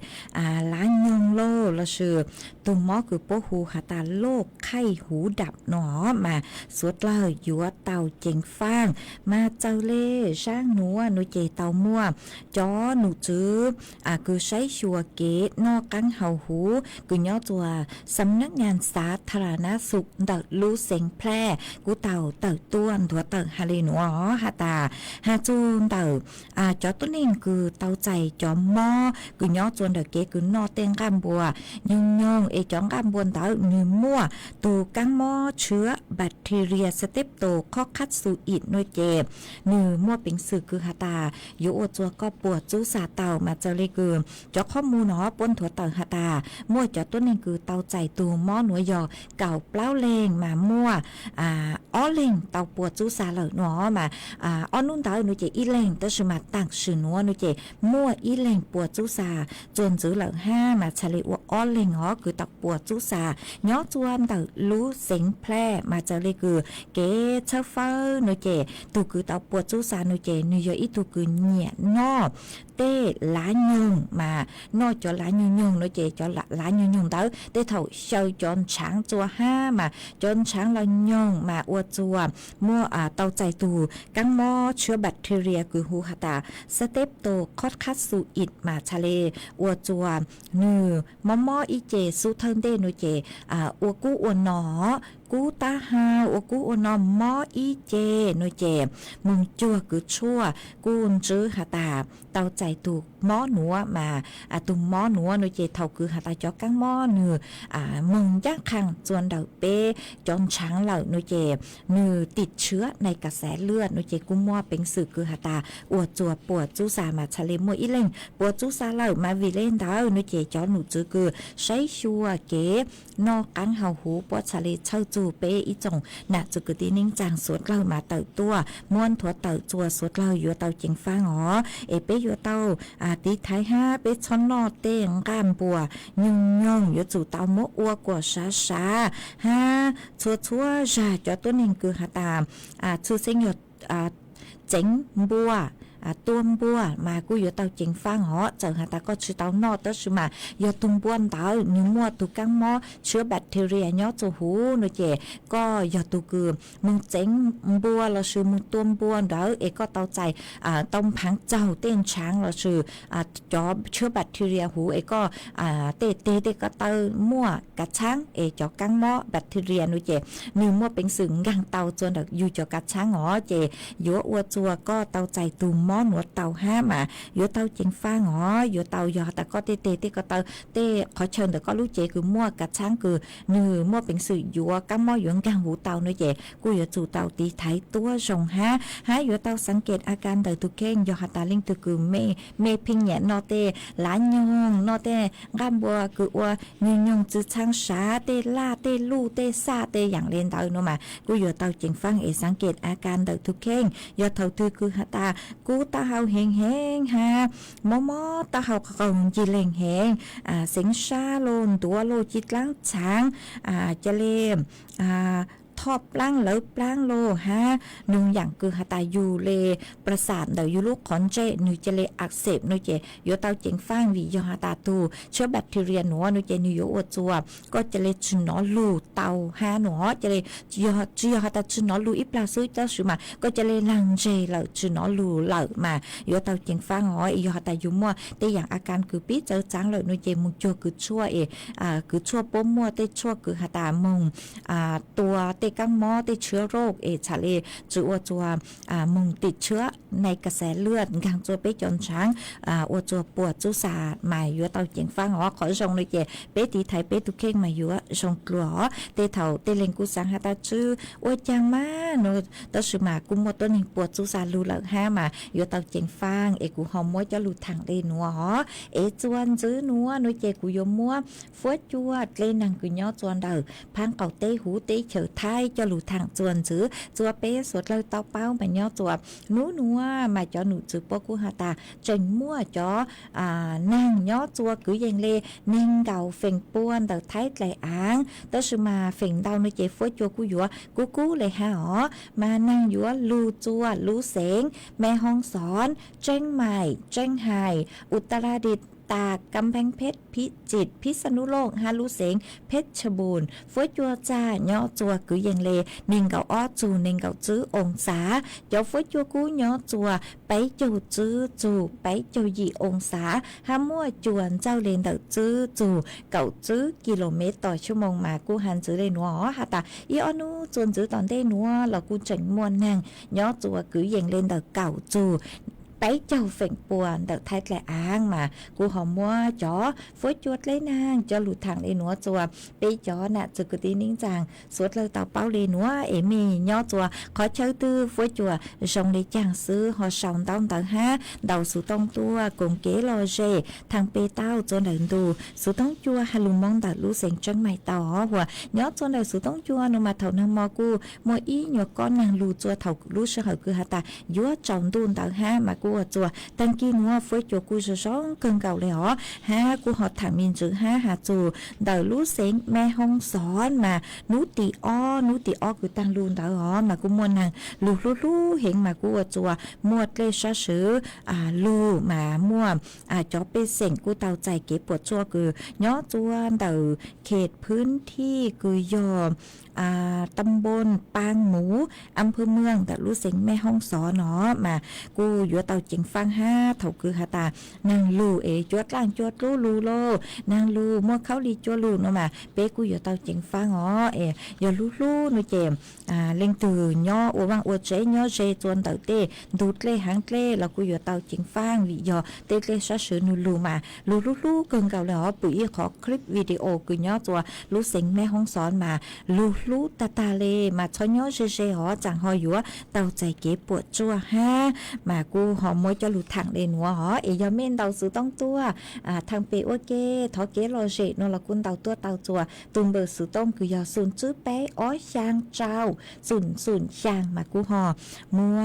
lá nhung lô là sự tù mò cứ bố hù hà tà lô khay hú đập nó mà suốt lời dúa tàu chính phang mà châu lê sang núa núi chè tàu mua cho nụ chứ cứ sấy chùa kế no căng hầu hú cứ nhó chùa sắmนักงานสาธารณสุขเดลูเซ็งแพร่กูเต่าเต่าต้วนถัวเต่าฮาเลนัวฮาตาฮาจูนเต่าchoต้นเองคือเต่าใจจอมหม้อcứ nhó chuồnเดkế cứ no tên cam bùa nhưng chọn cam buồn táo như mua tù căng mò chứa bacteria strepto coccus ít nuôi chè như mua bình sự cứ hà tà yếu ô chua có bùa chú xà tàu mà cho lê cứ cho khó mua nó bôn thua tàu hà tà mua cho tốt nên cứ tàu chạy tù mò nuôi giò cào plau lên mà mua ó lên tàu bùa chú xà lợn nó mà ó nún tàu nuôi chè ít lên tới sự mà tặng sự nó nuôi chè mua ít lên bùa chú xà chuồn giữ lợn ha mà chả lê ó lên nó cứ tàu bùa chú xà nhó chuan tàu lú xính phe mà cho lê cứ kế chơ phơ nuôi chè tù cứ tàu bùa chú xà nuôi chè nuôi giò ít tù cứ nhẹ no tê lá nhung mà no cho lá nhung nuôi chè cho lá nhung tới tê thầu sâu chọn sáng chua ha mà chọn sáng là nhung mà ua chua mua tàu chạy tù căng mò chứa bacteria cứ hu hà tà strepto coccus ít mà chả lê ua chua nư mò ít chè su thân tê nuôi chè ua cú ua nó cú ta ha ua cú ua nó mò ít chè nuôi chè mùng chua cứ chua cún chữ hà tà tàu chạy tù mó núa mà tù mó núa nuôi chè thầu cứ hà tà cho căng mò nư mừng chắc khăn chuồn đầu bê chọn sáng lợn nuôi chè nưติดเชื้อในกระแสเลือดnuôi chèกูมัวเป็นสื่อคือhà tà ua chuaปวดจู้ซามาชะเลมัวอีเล่งปวดจู้ซาเหล่ามาวิเล่นดาวnuôi chè cho nụ chữ cứใช้ชัวเก๋นอกกังเฮาหูปวดชะเลเช่าจูเปอีจงน่ะจุกตีนิ่งจางสวดเล่ามาเต่าตัวม้วนถั่วเต่าจัวสวดเล่าอยู่เต่าจิงฟ้าหอเอเปอยู่เต่าตีท้ายห้าเปช้อนนอเต้งก้ามปัวยุ่งอยู่จู่เต่าโมอัวกว่าช้าห้าชัวจ่าจอตัวนิ่งคือหาตามชื่อเสียงหยดเจ๋งบัวtuôn bua mà cú yếu tàu chính phang họ chẳng hạn ta có chữ tàu nọ tới sự mà yếu tuôn buôn tàu nhưng mua tụ căng mò chứa bacteria nhớ cho hú nó chè có yếu tụ cứ mông chính bua là sự mông tuôn buôn đó ấy có tàu chạy tông phẳng giàu tên trắng là sự cho chứa bacteria hú ấy có tê có tàu mua cá trắng ấy cho căng mò bacteria nó chè nhưng mua bình sự ngang tàu cho được dù cho cá trắng họ chè yếu ua chua có tàu chạy tù món nuốt tàu ha mà yếu tàu chính pha ngõ yếu tàu giờ ta có tê có tàu tê khó chơi được có lúc chế cứ mua cả sáng cứ nừ mua bình sự yếu cá mò yếu càng vũ tàu nữa chế cứ yếu chủ tàu tí thái tua rồng ha yếu tàuสังเกตอาการđời tu keng yếu ta linh tu cứ mê pin nhẹ nọ tê lá nhung nọ tê gam bùa cứ ua nhung chữ trang xá tê la tê lu tê sa têอย่างเล่นtàu nữa mà cứ yếu tàu chính pha để สังเกตอาการđời tu keng yếu tàu tu cứ ta cứ ตาเฮาแหงๆฮะมอมอตาเฮาก็จิเลงแหงเสียงชาโลนตัวโลจิตล้างช้างจะเลมทอบปล้างแล้วปล้างโลฮะนุงอย่างคือหาตายูเลประสาทเดายูลูกขอนเจนุจะเลอักเสบนุเจโยเตาเจิงฟ้างวิยอหาตาตูเชื้อแบคทีเรียหนัวนุเจนิโยอวจัวก็จะเลจุนนอลูเตาฮาหนัวจะเลยอหาตาจุนนอลูอีปลาซื้อเจ้าสุมาก็จะเลลังเจเหล่าจุนนอลูเหล่ามาโยเตาเจิงฟ้างอ๋อยอหาตายูมัวแต่อย่างอาการคือปีเจอจางเลยนุเจมุงจัวคือชั่วคือชั่วป้มมัวแต่ชั่วคือหาตามงตัวเตกังมอติดเชื้อโรคชาเลจูอจัวมุงติดเชื้อในกระแสเลือดกังจัวเปจนช้างอจัวปวดจุสาหมายยัวเตาเจียงฟังอ๋อขอชงเลยเจเปตีไทยเปตุเข่งมายัวชงกลัวเตเถาเตเลงกุสังหาตาจื้ออวจังมาโนตสุมากุมมต้นหิงปวดจุสาลูหลักห้ามายัวเตาเจียงฟังกูหอมมัวจะลูทางเลนัวอ๋อจวนจื้อนัวโนเจกูยมัวฟัวจัวเลนังกุย่อจวนเดอพังเก่าเตหูเตเฉยไทยจะหลุดทางจวนจื้อจัวเป๊สวดเลยเต้าเป้ามาย่อจัวนู้นัวมาจ่อหนูจื้อปกูหาตาจนมั่วจ่อนางย่อจัวกือยังเลนิ่งเก่าเฟ่งป้วนแต่ไทยไหลอ้างตสมาเฟ่งดาวในเจฟัวจัวกูยัวกูเลยฮะอ๋อมานั่งยัวลูจัวลูเสงแม่ห้องสอนเจ้งใหม่เจ้งไห่อุตรดิตถ์ตากกำแพงเพชรพิจิตรพิษณุโลกฮาลูเสงเพชรบูรณ์ฟวยจัวจ้าย่อจัวกือยังเลนิงเก่าอ้อจูนิงเก่าจื้อองศาเจ้าฟวยจัวกูย่อจัวไปจูจื้อจูไปจูยีองศาห้ามั่วจวนเจ้าเลนเดอจื้อจูเก่าจื้อกิโลเมตรต่อชั่วโมงมากูหันจื้อเลยนัวฮะตาอีออนูจวนจื้อตอนได้นัวเรากูจังมวนนางย่อจัวกือยังเลนเดอเก่าจูไปเจ้าเฝ่งปวนแต่ไทยแหละอ้างมากูหอมมัวจ๋อฟวยจวดเลยนางจะหลุดทางเลยหนัวจัวไปจ๋อน่ะจะกตีนิ่งจางสวดเลยเต่าเป้าเลยหนัวมีย่อจัวขอเชิญตื้อฟวยจัวชงเลยจางซื้อหอสองต้องต่างห้าเดาสู่ต้องตัวกงเก๋ลอเจทางเปเต้าจนเดินดูสู่ต้องจัวฮาลุมองตัดรู้เสียงจังใหม่ต่อหัวย่อจนเดินสู่ต้องจัวนมาเท่านังมอกูมัวอีหยกก้อนนางรูจัวเท่ารู้เสหคือหาตายัวจอมดูนต่างห้ามากูจัวตั้งกี้นัวฟวยจัวกูจะร้องเกินเก่าเลยอ๋อฮะกูหอดถามมินจือหาจูเดารู้เสียงแม่ห้องสอนมานุติอ้อคือตั้งรูนเดาอ๋อมากูมวนนางลูเห็นมากูจัวมวดเลชะสือลูมาม่วจอเปเสียงกูเตาใจเก็บปวดจัวคือย่อจัวเดาเขตพื้นที่คือยอมตำบลปางหมูอำเภอเมืองแต่รู้เสียงแม่ห้องสอนเนาะมากูอยู่เตาจิงฟังห้าเถาคือหาตานางลูจวดล่างจวดลูโลนางลูมัวเขาลีจวดลูเนาะมาเป๊กูอยู่เตาจิงฟังอ๋ออย่าลูนูเจมเล่งตื่นย่ออวังอวดเจย่อเจจวนเตาเต้ดูดเล่หางเล่แล้วกูอยู่เตาจิงฟังวิยอเต้เล่ชะสือนูลูมาลูเกินเก่าแล้วปุ๋ยขอคลิปวิดีโอคือย่อตัวรู้เสียงแม่ห้องสอนมาลูตาเลมาชย่อเจหอจังหอยัวเตาใจเก็บปวดจัวห้ามากูหอมมวยจะหลุดทางเลนัวหอยาเม่นเตาซื้อต้องตัวทางเปโอเกทอเกโลเจโนละกุนเตาตัวเตาจัวตุนเบอร์ซื้อต้องคือยาซุนจื้อเป๊อ้อยช่างเจ้าซุนช่างมากูหอมัว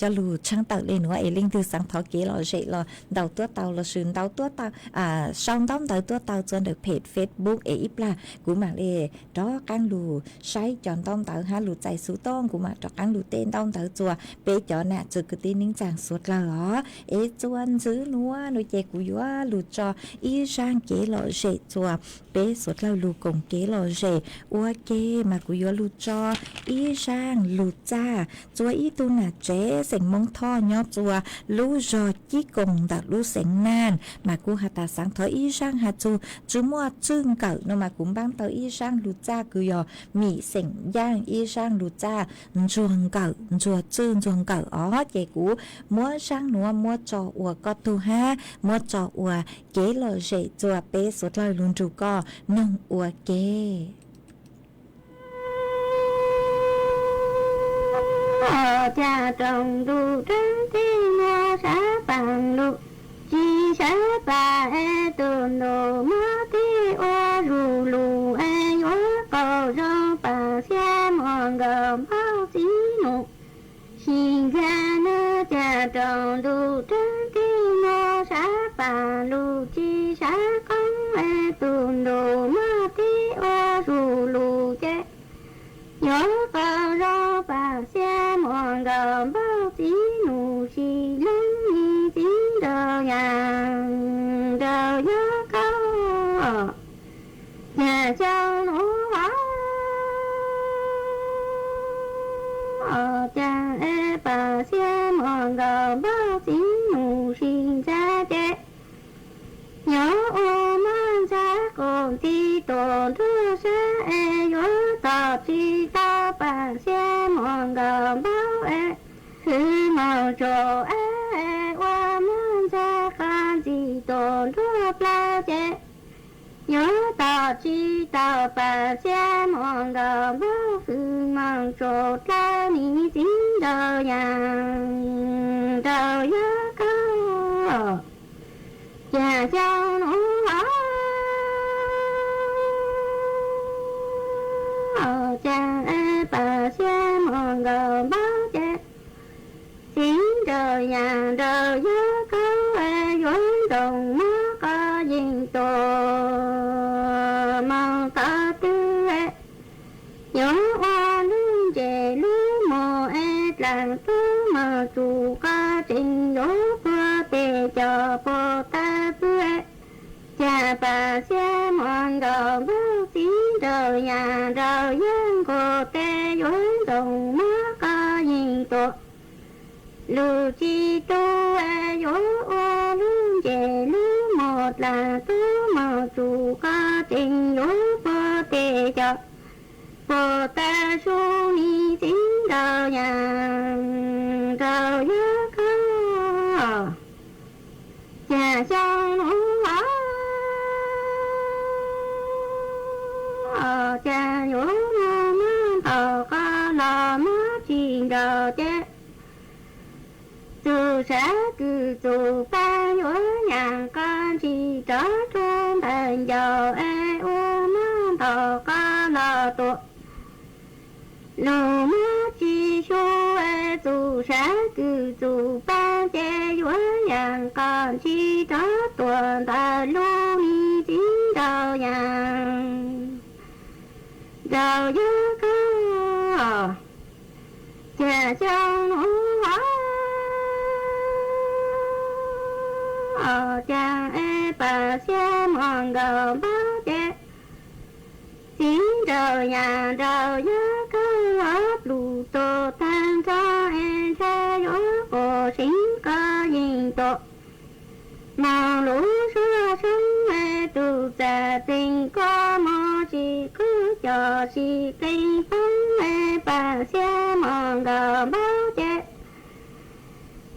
จะหลุดช่างเตาเลนัวลิงคือสังทอเกโลเจละเตาตัวเตาละซื้อเตาตัวเตาช่องต้องเตาตัวเตาจนเด็กเพจเฟซบุ๊กอีปลากูมาเลยรอกังดูใช้จอนต้องเตาหาหลุดใจสู้ต้องกูมาจอกังหลุดเต้นต้องเตาจัวเป๊จอน่ะจืดกตีนิ่งจางสุดละหรอจวนซื้อนัวหนูเจกูยัวหลุดจออีช่างเกลอเจจัวเป๊สุดละลูกงเกลอเจอัวเกมากูยัวหลุดจออีช่างหลุดจ้าจัวอีตุน่ะเจเสียงมงท่อย่อจัวลูจอจี้กงดักลูเสียงนานมากูหาตาสังเถออีช่างหาจูมัวจึงเก่าโนมากุมบ้างเตออีช่างหลุดจ้ากูยอมีเสียงย่างอีช่างหลุดจ้าจวงเก่าจัวจึงจวงเก่าอ๋อเจกูมัวช่างนัวมัวจออัวก็ตูห้ามัวจออัวเกลอเจจัวเป๊สุดเลยลุนจูก็นงอัวเกcha trồng đu trắng thiên nga sa bằng lục chi sa ba tuần đồ mơ ti oa lù yo cầu rong ba xe mòn gầm bao xí nụ xin ra nơ cha tròn đu trăng kinh ngô sa pa lu chi sa công e tuần đồ ma ti o ru lu che nhớ cao rô bà xe mòn gờ bao tí nụ xì lắm ni tí đờ nhàng đờ nhớ cao nhà châu nụ hóa cha e bà xe mòn gờ bao tí nụ xì ra che nhớ ô man sa còn tí tồn thưa xe e nhớ tờ chi ta bà xe mòn gờ bao e hư màu trồ e qua man sa khan chi tồn thưa pla che nhớ tờ chi ta bà xe mòn gờ bao hư màu trồ ta ni chính đời nhàng đời nhớ cao nhà châu nụ hóa cha e bà xe mòn gờ báo che tiếng trời nhà đời nhớ câu e dối đồng má có dinh tổ mong ta tư e nhớ hoa lưng chè lú mồ e làng tú mờ chủ ca trình dỗ qua tề cho bồ ta tư e cha bà xe mòn gờ bao tí đời nhà đời dân cô tê dối đồng má ca nhìn tổ lù chi tu e dối ô lưng chè lú một là tú mờ chủ ca trình dỗ qua tề cho bồ ta su ni tiếng đời nhà đời nhớ cao nhà châu nụ hóa cha nhớ nó tờ ca là má chuyện đời che từ xã cứ từ ba nhớ nhà con chỉ trở trong thành giờ e u má tờ ca là tuổi lù má chi su e từ xã cứ từ ba che nhớ nhà con chỉ trở tuần ta lu ni tiếng đầu nhà đầu nhớ cao cha châu nụ hóa cha e bà xe mòn gờ báo che tiếng trời nhà đời nhớ cao ấp lù tô tan cho e xe dối cổ xính có nhìn tổ màu lũ xưa sớm e từ già tình có mò chỉ cứ chờ chỉ kinh phấn e bà xe mòn gờ báo che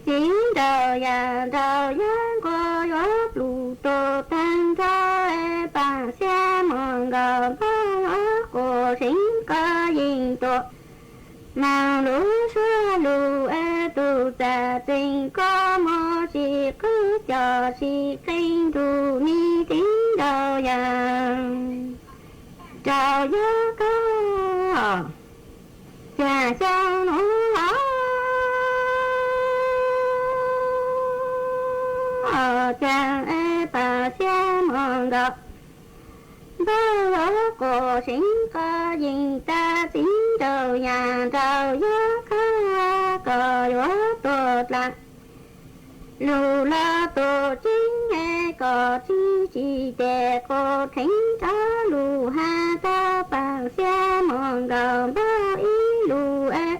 tiếng đời nhà đời nhớ qua gió lù tô tan cho e bà xe mòn gờ báo cổ xính có nhìn tổ màu lũ xưa lù e từ già tình có mò chỉ cứ chờ chỉ kinh dù ni tiếng đầu nhà trời nhớ cao nhà châu nụ hóa cha e bà xe mòn gờ bao cổ xính có dinh ta tiếng trời nhà trời nhớ cao cờ gió tốt lặng lù la tổ chính e có chi tè cô thính ta lù ha ta bằng xe mòn gờ bao ý lù e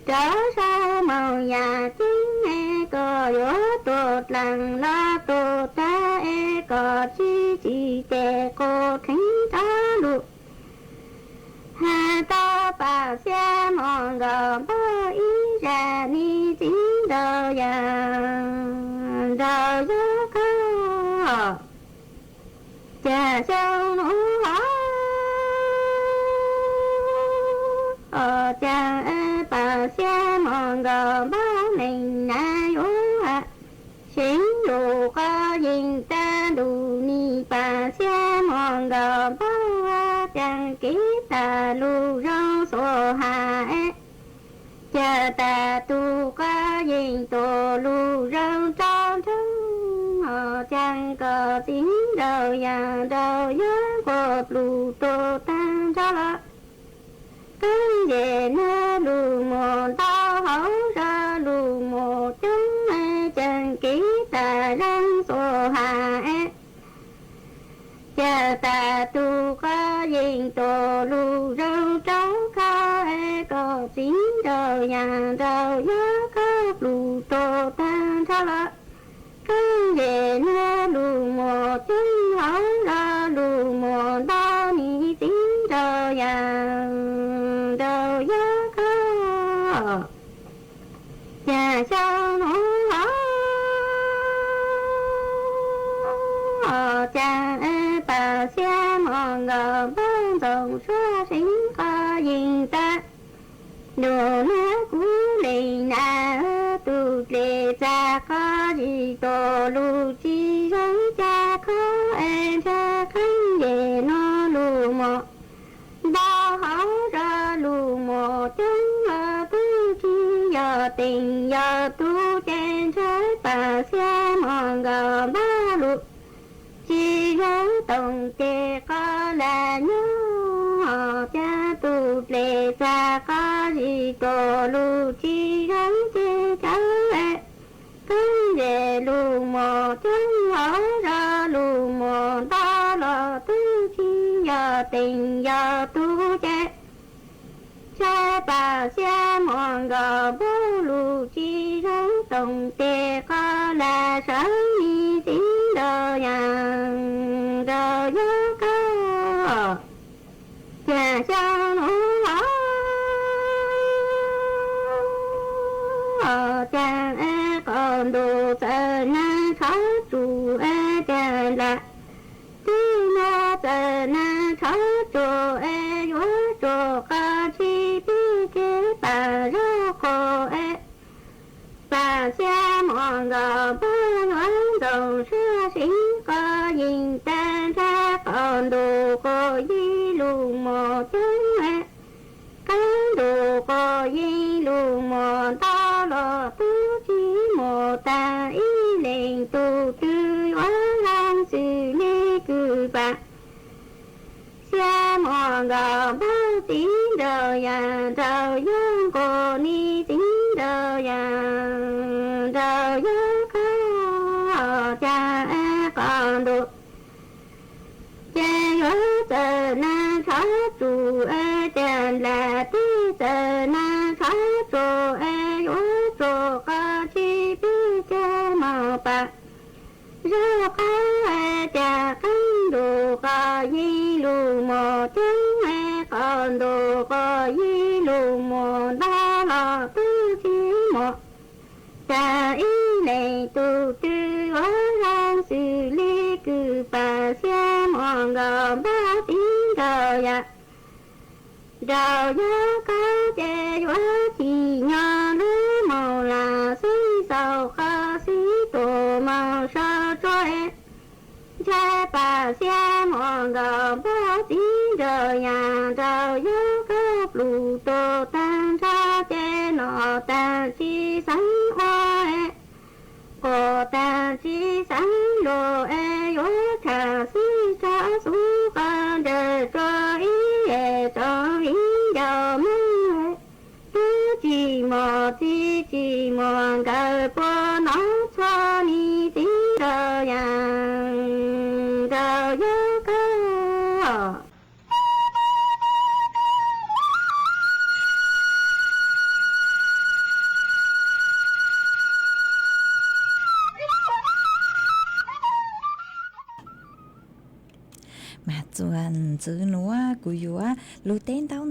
trở sao màu nhà chính e có gió tốt lặng la tổ ta e có chi tè cô thính ta lù ha ta bà xe mòn gờ bao ý ra ni tiếng đời nhà đời nhớ cao cha châu nụ hóa cha e bà xe mòn gờ bao mình na dối hạ xính dù có dinh ta đủ ni bà xe mòn gờ bao chẳng ký ta lu rong sổ hạ e cha ta tu có gì nhìn tổ lù rau trao trắng họ chẳng có tiếng đầu nhà đầu nhớ cột lù tổ tan ra là cái về nó lù một tao hấu ra lù một chúng chẳng kỹ ta răng sổ hạ cha ta tu có nhìn tổ lù rau trắng có tiếng đời nhà đầu nhớ có lù tổ tan ra là cái về nó lù một chúng hấu ra lù một đó ni tiếng đời nhà đầu nhớ có nhà sao nó cha bà xe mòn ngờ bên dòng xóa sinh có nhìn ta đồ nó cú lì na tu lì cha có gì tổ lù chi giống cha có em cha khánh về nó lù một đó hấu ra lù một chúng là tu chi giờ tình giờ tu trên trái bà xe mòn ngờ ba lù chi nhớ tổng kê có là nhớ họ cha tu lệ cha có gì tổ lù chi gắn chê cháu lệ cứ về lù một chúng hổ ra lù một đó là tư chi giờ tình giờ tu chê cha bà xe mòn gò bố lù chi gắn tổng kê có là sở ni tiếng đời nhà đời nhớ có nhà sao nó cha còn đồ sợ na khó chủ cha là tí na sợ na khó chủ yếu chủ có chi bí kế bà rô khổ bà xe mòn gò bó nói dầu xưa xính có nhìn ta ra còn đồ cô di lù một chúng cái đồ cô di lù một đó là tư chi một ta ý lệnh tu tư hóa lang sự lê cử bạc xe mòn gò bó tiếng đời nhà trời dương cô ni tiếng đời nhà trời dương có cha còn được cha nhớ giờ na khó trụ tràn là tí giờ na khó trụ nhớ trụ có chi biết cha màu bạc rô có cha cánh đồ có di lù một chúng còn đồ có di lù một đó là tư chi một cha ý này tu tư hóa lang xử lý cử bà xe mòn gò ba tiếng đời ạ đầu nhớ có chê hóa chỉ nhỏ lứa màu là xí sầu khó xí tổ màu sao trôi cha bà xe mòn gò ba tiếng đời nhà đầu nhớ có lù tổ tan ra chê nọ tan chi sáng hoa cô ta chi sáng đồ yếu thả xí xa xú con đời cho ý cho ý giàu mơ chỉ mò cờ bố nó cho ni tí đời nhà đời nhớ cơ mà chuẩn chữ núa của yếu lú tên tao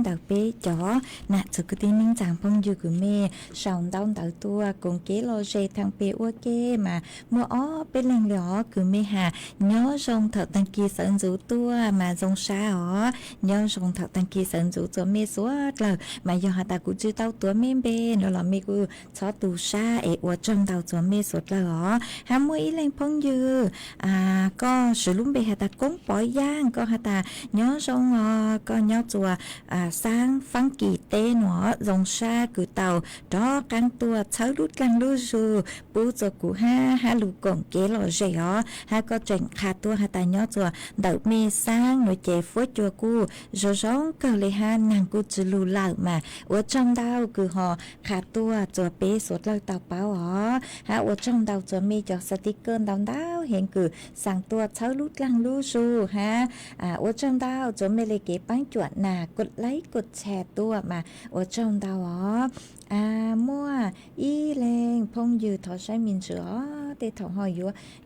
đặc biệt cho nè chữ cái tin minh chẳng phong dư của mẹ sòng tao tua cùng kế lo dây thằng bé ok mà mua ó bên lưng lỏ của mẹ hà nhớ sòng thật tăng kia sẵn dữ tua mà dòng xa ó nhớ sòng thật tăng kia sẵn dữ cho mẹ suốt là mà do hà ta cũng chưa tao tua mẹ bên nó là mẹ của cho tù xa ế của trong tao cho mẹ suốt là ó hà mua ý lên phong dư có sử lúc bé hà ta cống ปอยย่างก็หาตาย้อนทรงก็ย้อนจัวสร้างฟังกีเต้หนอรงชากูเตาดอกันตัวเช้ารุดลังรูซูปูจกูฮาลูกงเกลอเจยอฮาก็เจงขาตัวหาตาย้อนจัวเดาเมสร้างหน่วยเจฟัวจัวกูจอร้องก็เลยฮานางกูจะลูเหล่ามาอวดจังดาวคือหอขาตัวจัวเป้สดเลยเตาเป้าฮะอวดจังดาวจัวมีจอสติกเกอร์ดาวเห็นคือสั่งตัวเช้ารุดลังรูซูฮะอวดจังดาวจัวไม่เลยเก็บปังจวดหนากดไลค์กดแชร์ตัวมาอวดจังดาวมั่วอีแรงพงยือทอใช้มินเสือเตถอหอย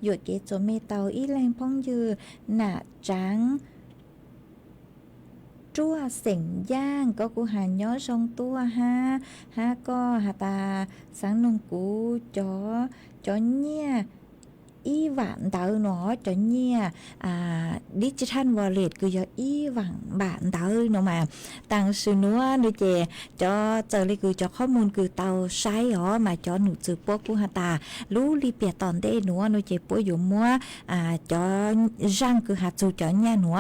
หยุดเกจเมเตาอีแรงพงยือหนาจังจั่วเสียงย่างก็กูหาย้อทรงตัวฮะก็หาตาสังนงกูจอเนี่ยอีหวานเตาเนาะจอเนี่ยดิจิทัลวอลเล็ตคือจะอีหวานบานเตาเนาะมาต่างสื่อนัวด้วยเจจอเจอเลยคือจอข้อมูลคือเตาใช้มาจอหนูจือพวกกูหาตารู้รีเปียตอนเด้หนัวด้วยเจพวกอยู่มัวจอร่างคือหาจูจอเนี่ยหนัว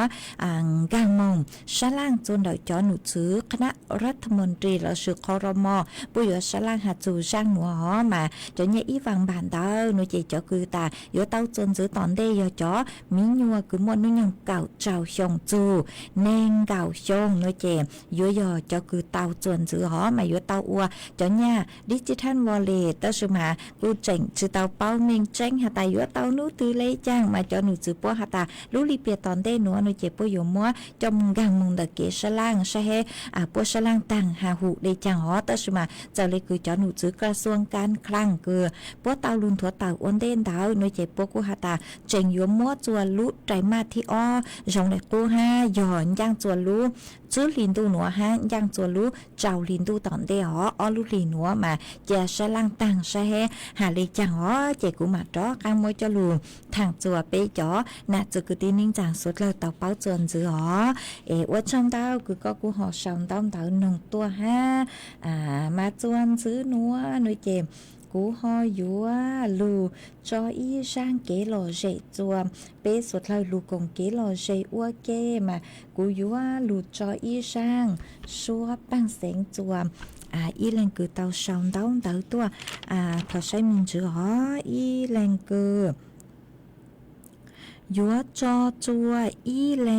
กางมงชะล่างจนเดาจอหนูจือคณะรัฐมนตรีเราสือคอรมอปุยชะล่างหาจูร่างหนัวมาจอเนี่ยอีหวานบานเตาหนูเจจอคือตาyo tao chân giữ tòn đây yo chó mí nhua cứ muốn nó nhung cào trào xong chu nên cào xong nó chè yo cho cứ tao chân giữ hó mà yo tao ua cho nha digital wallet tao sử mà cứ chỉnh chứ tao bao mình tranh hả ta yo tao nú từ lấy trang mà cho nụ chữ po hả ta lú li bia tòn đây nữa nó chè po yo mua trong gang mông đặc kế sa lang sa he po sa lang tàng hà hụ đây trang hó tao sử mà giờ lấy cứ cho nụ chữกระทรวงการคลังคือpo tao luôn thua tao ôn đen tao nó chèพวกกูหาตาเจงยัวมัวจวนลุใจมาที่จงเลยกูหย่อนย่างจวนลุจื้อลินดูหนัวย่างจวนลุเจ้าลินดูตอนเดียวลุลินหนัวมาเจ้าชะลังตังชะเฮหาเลยจังเจกูมาจ้อกางมวยจะลูทางจัวเปจ่อน่ะจะกูตีนิ่งจังสุดเลยเต่าเป้าจวนจื้อว่าช่องเต้ากูก็กูห่อช่องเต้าหนึ่งตัวมาจวนจื้อหนัวหน่วยเจมกูหอยัวลูจออีช่างเกลอเจจัวเปสุดเลยลูกงเกลอเจอัวเกมากูยัวลูจออีช่างชัวปังเสียงจัวอีแรงคือเตาช่องเต้าตัวพอใช้มินจืออีแรงคือยัวจอจัวอีแร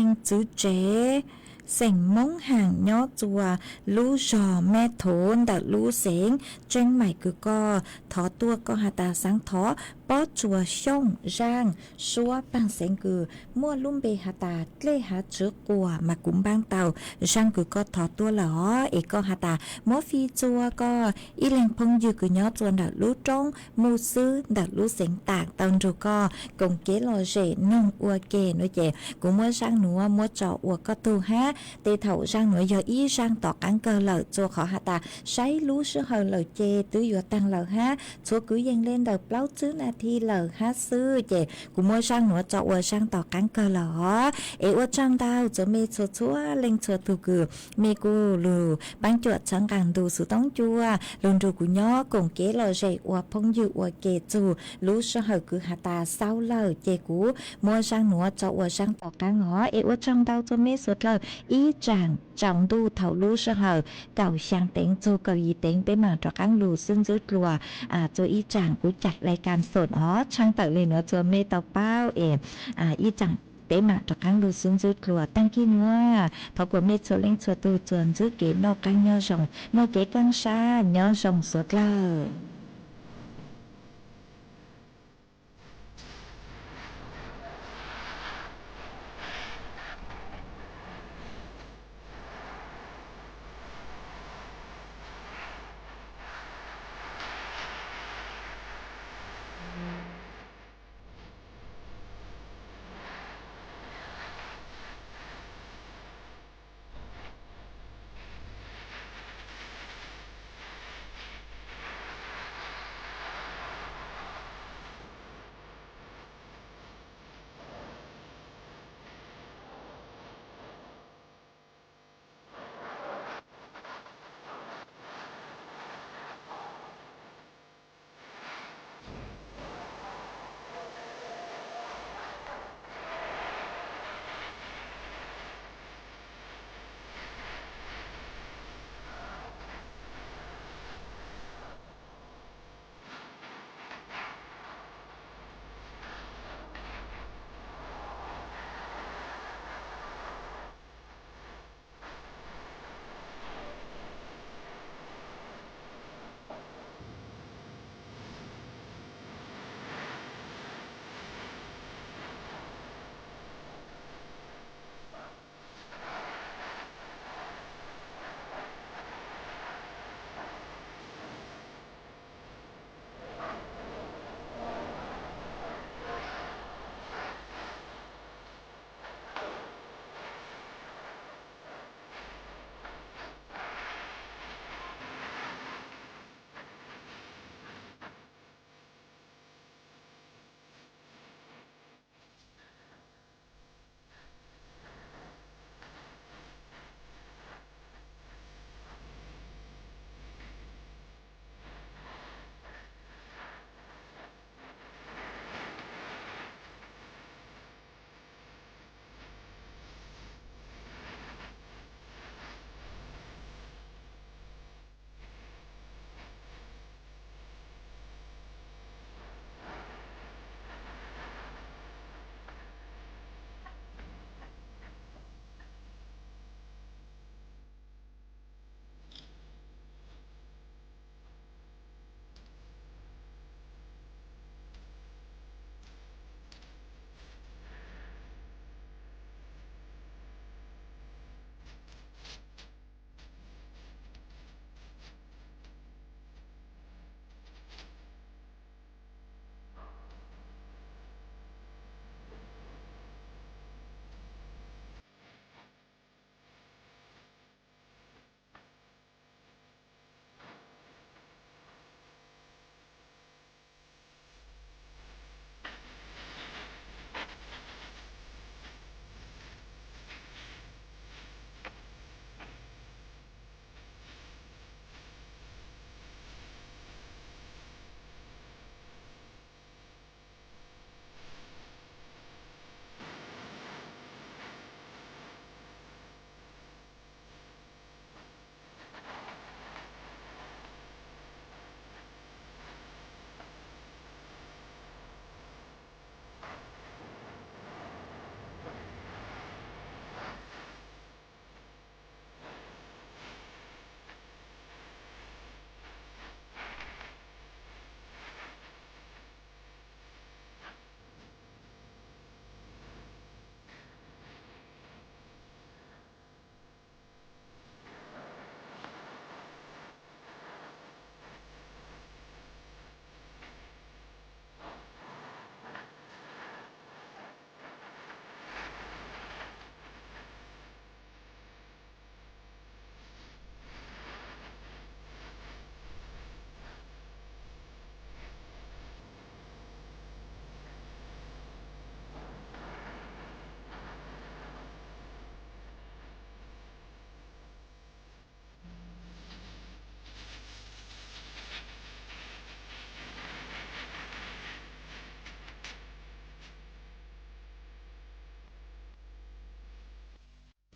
งจือเจเสียงมงห่างย่อจัวลู่จอแม่โถนแต่ลู่เสียงเจงใหม่คือก็ถอตัวก็หาตาสังถอป้อจัวช่องร่างชัวปังเสียงคือมั่วลุ่มเบหาตาเกล้หาเจือกลัวมากุมบ้างเตาร่างคือก็ถอตัวหรอเอกก็หาตาโมฟีจัวก็อีแรงพงยืคือย่อจัวแต่ลู่จงมูซื้อแต่ลู่เสียงตากตอนรูก็กงเกลอเจนงอัวเกนด้วยเจกูมั่วช่างหนัวมั่วจ่ออัวก็ตูฮะเตะเถาช่างหน่วยยออีช่างตอกอังเกอเหล่าจัวขอหาตาใช้รู้ซื้อเหล่าเจตื้ออยู่ตังเหล่าฮะชัวกูยังเล่นเดาเปล่าซื้อนาทีเหล่าฮะซื้อเจกูมั่วช่างหนัวจ่ออัวช่างตอกอังเกอเหล่าว่าช่างดาวจะมีชัวเล่งชัวตูกูมีกูลูบางจวดช่างกันดูสุต้องจัวลงดูกูย่อกงเกเหล่าเจอัวพงอยู่อัวเกจูรู้ซื้อเหล่ากูหาตาเศร้าเหล่าเจกูมั่วช่างหนัวจ่ออัวช่างตอกอังว่าช่างดาวจะมีสุดเหล่าý chàng trọng tu thầu lú sơ hờ cầu sang tiếng cho cầu ý tiếng bên mà cho các lù xương dưới lùa cho ý chàng cũng chặt lại can sột trang tự lên nữa cho mê tàu bao ý chàng bên mà cho các lù xương dưới lùa tăng kia nữa thọ của mê cho lên cho tu chuẩn dưới kế nó căng nhớ rồng nó kế căng xa nhớ rồng suốt lờ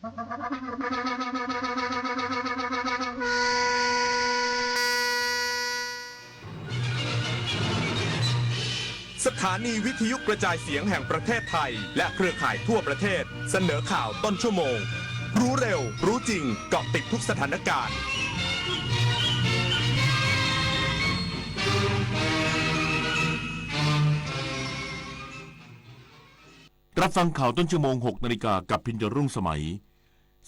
สถานีวิทยุกระจายเสียงแห่งประเทศไทยและเครือข่ายทั่วประเทศเสนอข่าวต้นชั่วโมงรู้เร็วรู้จริงเกาะติดทุกสถานการณ์รับฟังข่าวต้นชั่วโมง 6 นาฬิกากับพินเดรุ่งสมัย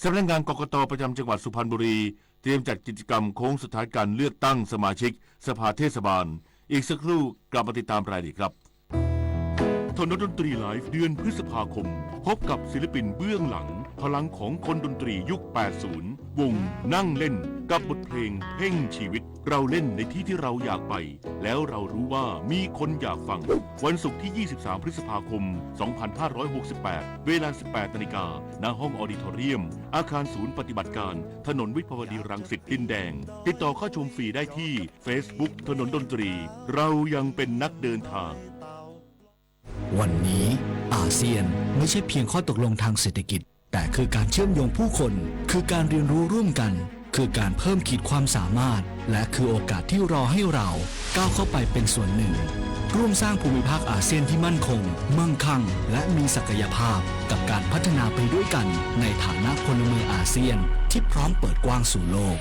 สำนักงานกกต.ประจำจังหวัดสุพรรณบุรีเตรียมจัดกิจกรรมโค้งสุดท้ายการเลือกตั้งสมาชิกสภาเทศบาลอีกสักครู่กลับมาติดตามรายละเอียดครับถนนดนตรีไลฟ์เดือนพฤษภาคมพบกับศิลปินเบื้องหลังพลังของคนดนตรียุค 80 วงนั่งเล่นกับบทเพลงเพ่งชีวิตเราเล่นในที่ที่เราอยากไปแล้วเรารู้ว่ามีคนอยากฟังวันศุกร์ที่ 23 พฤษภาคม 2568 เวลา 18 นาฬิกาณห้องออดิทอเรียมอาคารศูนย์ปฏิบัติการถนนวิภาวดีรังสิตดินแดงติดต่อเข้าชมฟรีได้ที่ Facebook ถนนดนตรีเรายังเป็นนักเดินทางวันนี้อาเซียนไม่ใช่เพียงข้อตกลงทางเศรษฐกิจแต่คือการเชื่อมโยงผู้คนคือการเรียนรู้ร่วมกันคือการเพิ่มขีดความสามารถและคือโอกาสที่รอให้เราก้าวเข้าไปเป็นส่วนหนึ่งร่วมสร้างภูมิภาคอาเซียนที่มั่นคงมั่งคั่งและมีศักยภาพกับการพัฒนาไปด้วยกันในฐานะพลเมืองอาเซียนที่พร้อมเปิดกว้างสู่โลก